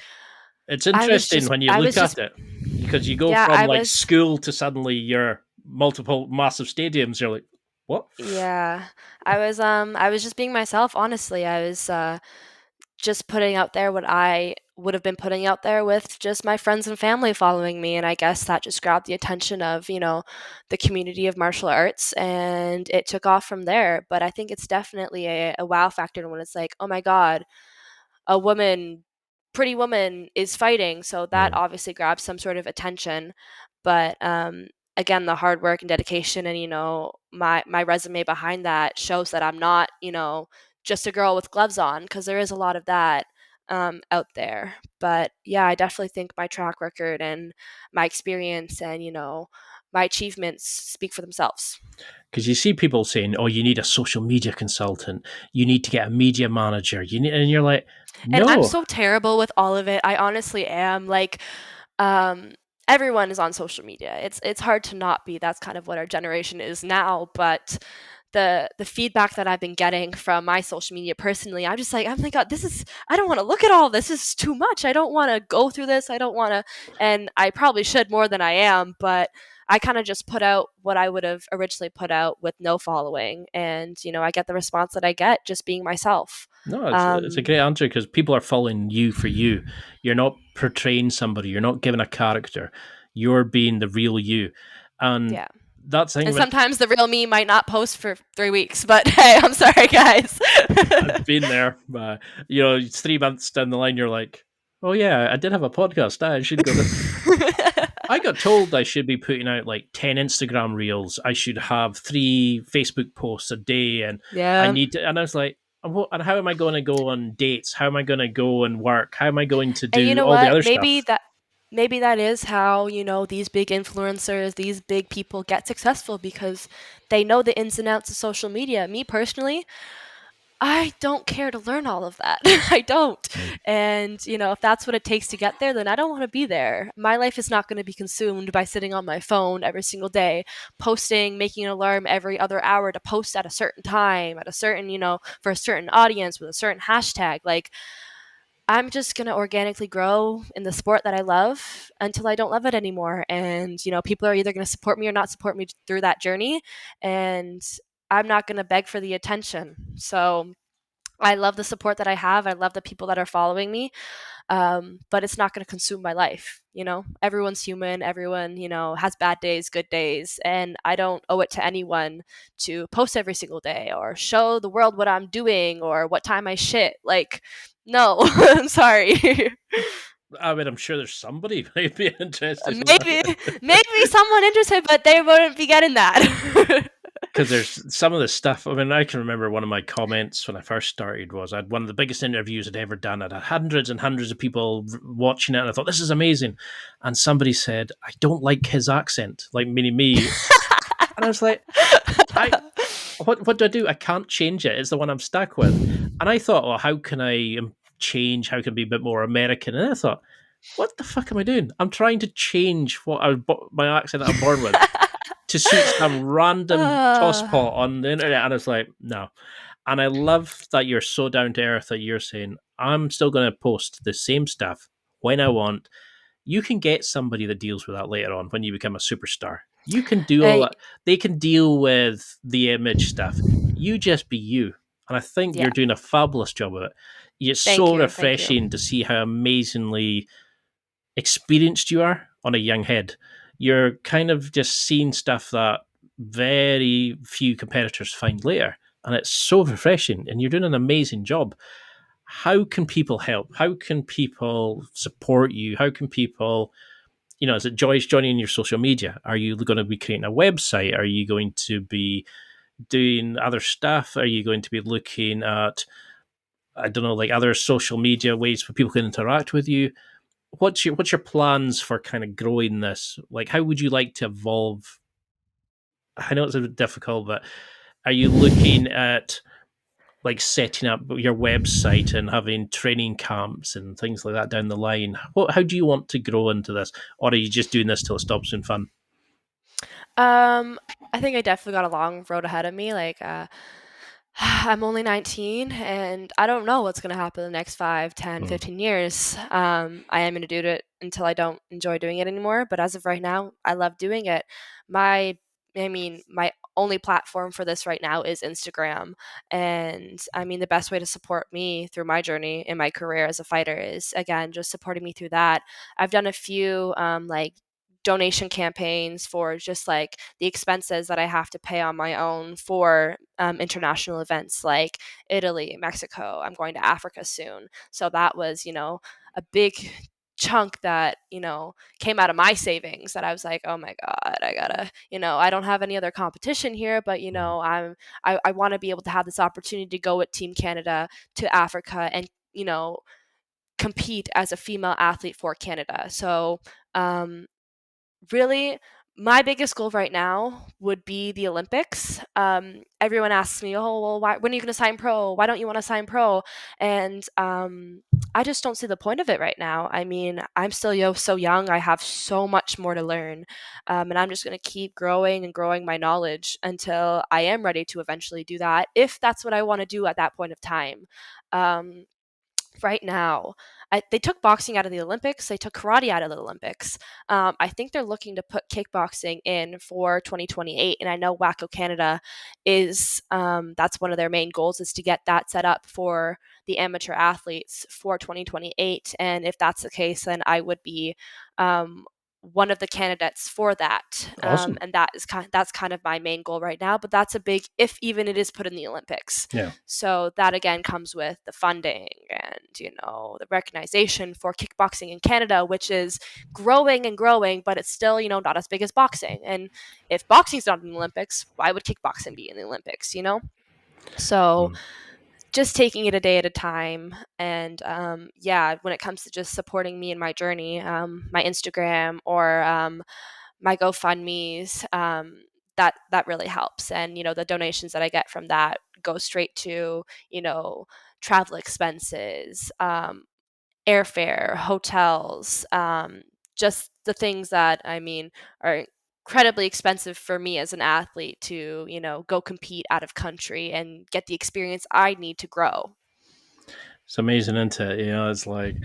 It's interesting when you I look was at just it, because you go yeah, from like school to suddenly your multiple massive stadiums. You're like, what? yeah, I was just being myself. Honestly, I was just putting out there what I would have been putting out there with just my friends and family following me. And I guess that just grabbed the attention of, the community of martial arts and it took off from there. But I think it's definitely a wow factor when it's like, oh my God, a woman, pretty woman is fighting. So that Mm. obviously grabs some sort of attention. But again, the hard work and dedication and, my resume behind that shows that I'm not, just a girl with gloves on because there is a lot of that out there. But yeah, I definitely think my track record and my experience and, my achievements speak for themselves. Because you see people saying, "Oh, you need a social media consultant. You need to get a media manager. You need," and you're like, And I'm "No." so terrible with all of it. I honestly am. Like, um, everyone is on social media. It's hard to not be. That's kind of what our generation is now. But the feedback that I've been getting from my social media personally, I'm like, God, this is I don't want to look at all this. This is too much. I don't want to go through this. I don't want to, and I probably should more than I am. But I kind of just put out what I would have originally put out with no following, and I get the response that I get just being myself. No, it's a Um, great answer because people are following you for you. You're not portraying somebody. You're not giving a character. You're being the real you, and yeah. that's the thing. And When sometimes the real me might not post for 3 weeks, but hey, I'm sorry, guys. I've been there, it's 3 months down the line. You're like, "Oh yeah, I did have a podcast. I should go." I got told I should be putting out like 10 Instagram reels. I should have 3 Facebook posts a day. And I Yeah. need to, and I was like, and how am I going to go on dates? How am I going to go and work? How am I going to And you do know all the what? other stuff? Maybe that is how, these big influencers, these big people get successful because they know the ins and outs of social media. Me personally, I don't care to learn all of that. I don't. Mm. And, if that's what it takes to get there, then I don't want to be there. My life is not going to be consumed by sitting on my phone every single day, posting, making an alarm every other hour to post at a certain time, at a certain, for a certain audience with a certain hashtag. Like, I'm just going to organically grow in the sport that I love until I don't love it anymore. And, people are either going to support me or not support me through that journey. And I'm not going to beg for the attention. So I love the support that I have. I love the people that are following me. But it's not going to consume my life. Everyone's human. Everyone, has bad days, good days. And I don't owe it to anyone to post every single day or show the world what I'm doing or what time I shit. Like, no, I'm sorry. I mean, I'm sure there's somebody might be interested in maybe, that. maybe someone interested, but they wouldn't be getting that. Because there's some of the stuff. I mean, I can remember one of my comments when I first started was I had one of the biggest interviews I'd ever done. I'd had hundreds and hundreds of people watching it, and I thought, this is amazing. And somebody said, I don't like his accent, like meaning me. And I was like, what do I do? I can't change it. It's the one I'm stuck with. And I thought, well, how can I change? How can I be a bit more American? And I thought, what the fuck am I doing? I'm trying to change my accent that I'm born with to suit some random tosspot on the internet. And I was like, no. And I love that you're so down to earth that you're saying, I'm still going to post the same stuff when I want. You can get somebody that deals with that later on when you become a superstar. You can do all that. They can deal with the image stuff. You just be you. And I think you're doing a fabulous job of it. It's so refreshing to see how amazingly experienced you are on a young head. You're kind of just seeing stuff that very few competitors find later. And it's so refreshing. And you're doing an amazing job. How can people help? How can people support you? How can people, is it joining your social media? Are you going to be creating a website? Are you going to be doing other stuff? Are you going to be looking at, I don't know, like other social media ways for people can interact with you? What's your plans for kind of growing this? Like, how would you like to evolve? I know it's a bit difficult, but are you looking at like setting up your website and having training camps and things like that down the line? How do you want to grow into this, or are you just doing this till it stops being fun? I think I definitely got a long road ahead of me. Like, I'm only 19 and I don't know what's going to happen in the next 5, 10, 15 years. I am going to do it until I don't enjoy doing it anymore. But as of right now, I love doing it. My only platform for this right now is Instagram. And I mean, the best way to support me through my journey in my career as a fighter is, again, just supporting me through that. I've done a few donation campaigns for just like the expenses that I have to pay on my own for international events like Italy, Mexico. I'm going to Africa soon. So that was, a big chunk that, came out of my savings that I was like, oh my God, I gotta, I don't have any other competition here, but, I want to be able to have this opportunity to go with Team Canada to Africa and, compete as a female athlete for Canada. So, really, my biggest goal right now would be the Olympics. Everyone asks me, "Oh, well, when are you going to sign pro? Why don't you want to sign pro?" And I just don't see the point of it right now. I mean, I'm still so young. I have so much more to learn, and I'm just going to keep growing and growing my knowledge until I am ready to eventually do that, if that's what I want to do at that point of time. Um, right now. They took boxing out of the Olympics. They took karate out of the Olympics. I think they're looking to put kickboxing in for 2028. And I know WAKO Canada is that's one of their main goals is to get that set up for the amateur athletes for 2028. And if that's the case, then I would be one of the candidates for that. Awesome. And that's kind of my main goal right now. But that's a big if, even it is put in the Olympics. Yeah. So that again comes with the funding and the recognition for kickboxing in Canada, which is growing and growing, but it's still not as big as boxing. And if boxing's not in the Olympics, why would kickboxing be in the Olympics? So. Just taking it a day at a time. And when it comes to just supporting me in my journey, my Instagram or my GoFundMe's, that really helps. And, the donations that I get from that go straight to, travel expenses, airfare, hotels, just the things that, I mean, are incredibly expensive for me as an athlete to, go compete out of country and get the experience I need to grow. It's amazing, isn't it? It's like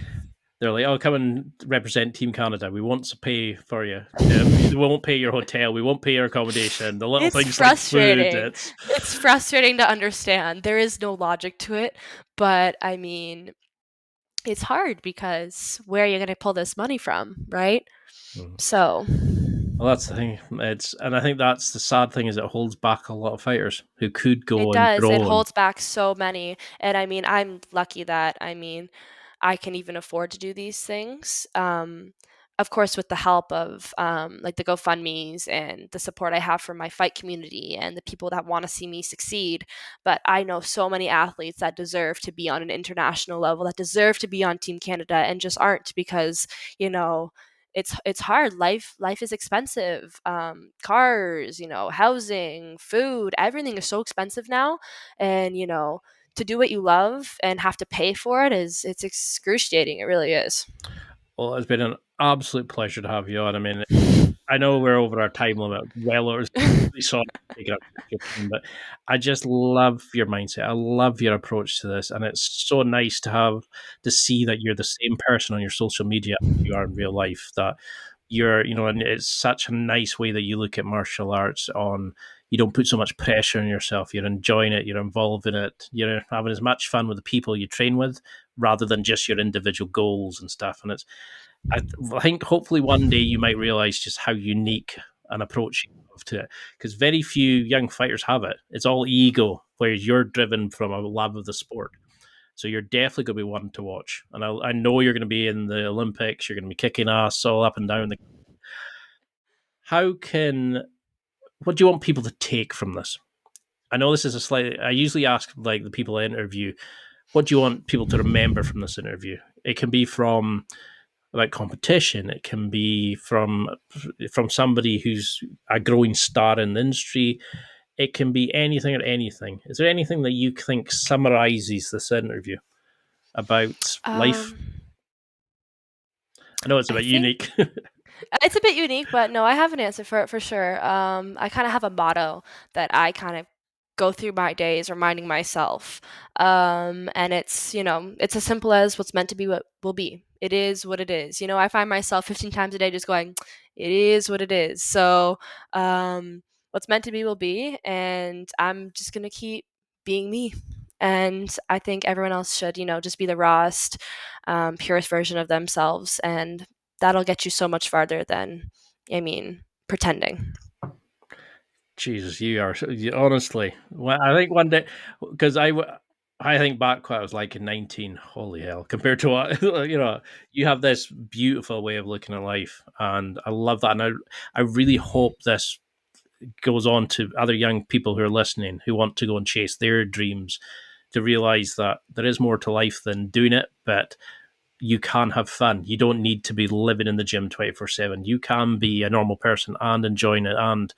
they're like, "Oh, come and represent Team Canada. We want to pay for you. We won't pay your hotel. We won't pay your accommodation. The little things like food." It's frustrating to understand. There is no logic to it, but I mean, it's hard because where are you going to pull this money from, right? So. Well, that's the thing. And I think that's the sad thing, is it holds back a lot of fighters who could go and grow. It holds back so many. And I mean, I'm lucky that, I can even afford to do these things. Of course, with the help of like the GoFundMes and the support I have from my fight community and the people that want to see me succeed. But I know so many athletes that deserve to be on an international level, that deserve to be on Team Canada, and just aren't because, it's hard. Life is expensive. Cars, housing, food, everything is so expensive now. And, to do what you love and have to pay for it's excruciating. It really is. Well, it's been an absolute pleasure to have you on. I mean, I know we're over our time limit. Well, it was really sorry to take it up, but I just love your mindset. I love your approach to this, and it's so nice to see that you're the same person on your social media as you are in real life. That you're, and it's such a nice way that you look at martial arts. You don't put so much pressure on yourself. You're enjoying it. You're involved in it. You're having as much fun with the people you train with, rather than just your individual goals and stuff. And I think hopefully one day you might realize just how unique an approach you have to it, because very few young fighters have it. It's all ego, whereas you're driven from a love of the sport. So you're definitely going to be one to watch. And I know you're going to be in the Olympics. You're going to be kicking ass all up and down. What do you want people to take from this? I know this is I usually ask like the people I interview, what do you want people to remember from this interview? It can be from about competition. It can be from somebody who's a growing star in the industry. It can be anything or anything. Is there anything that you think summarizes this interview about life? I know it's a bit unique. It's a bit unique, but no, I have an answer for it for sure. I kind of have a motto that I kind of go through my days reminding myself. And it's, it's as simple as what's meant to be what will be. It is what it is. I find myself 15 times a day just going, it is what it is. So what's meant to be will be. And I'm just going to keep being me. And I think everyone else should, just be the rawest, purest version of themselves. And that'll get you so much farther than, pretending. Jesus, honestly. Well, I think one day, because I think back what I was like in 19. Holy hell! Compared to what you have this beautiful way of looking at life, and I love that. And I really hope this goes on to other young people who are listening, who want to go and chase their dreams, to realize that there is more to life than doing it, but you can have fun. You don't need to be living in the gym 24/7. You can be a normal person and enjoying it, and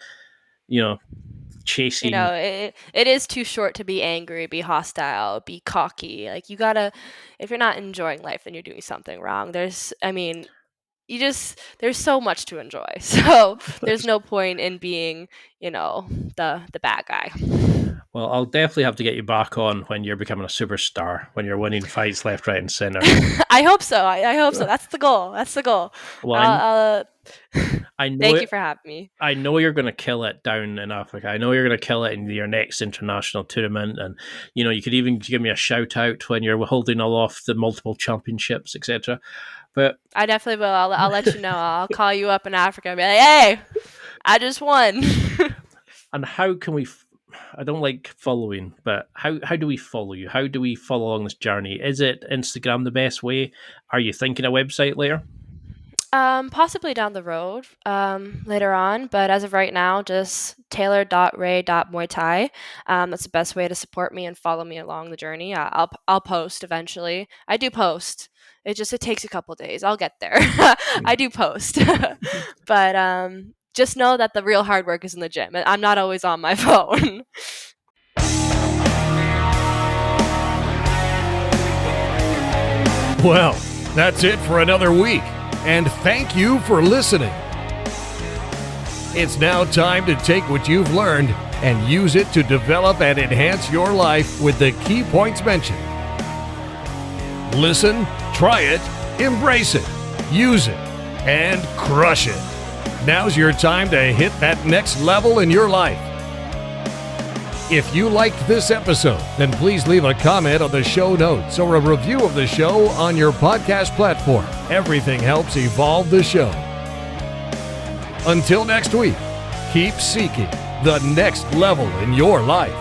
chasing. It is too short to be angry, be hostile, be cocky. Like, you gotta, if you're not enjoying life, then you're doing something wrong. There's so much to enjoy. So there's no point in being, the bad guy. Well, I'll definitely have to get you back on when you're becoming a superstar, when you're winning fights left, right, and center. I hope so. I hope so. That's the goal. Well, thank you for having me. I know you're going to kill it down in Africa. I know you're going to kill it in your next international tournament. And, you could even give me a shout out when you're holding aloft the multiple championships, etc. But I definitely will. I'll let you know. I'll call you up in Africa and be like, hey, I just won. And how can we... I don't like following, but how do we follow you? How do we follow along this journey? Is it Instagram the best way? Are you thinking a website later? Possibly down the road, later on, but as of right now, just taylor.ray.muay thai. That's the best way to support me and follow me along the journey. I'll post eventually. I do post. It takes a couple days. I'll get there. I do post, but just know that the real hard work is in the gym. I'm not always on my phone. Well, that's it for another week. And thank you for listening. It's now time to take what you've learned and use it to develop and enhance your life with the key points mentioned. Listen, try it, embrace it, use it, and crush it. Now's your time to hit that next level in your life. If you liked this episode, then please leave a comment on the show notes or a review of the show on your podcast platform. Everything helps evolve the show. Until next week, keep seeking the next level in your life.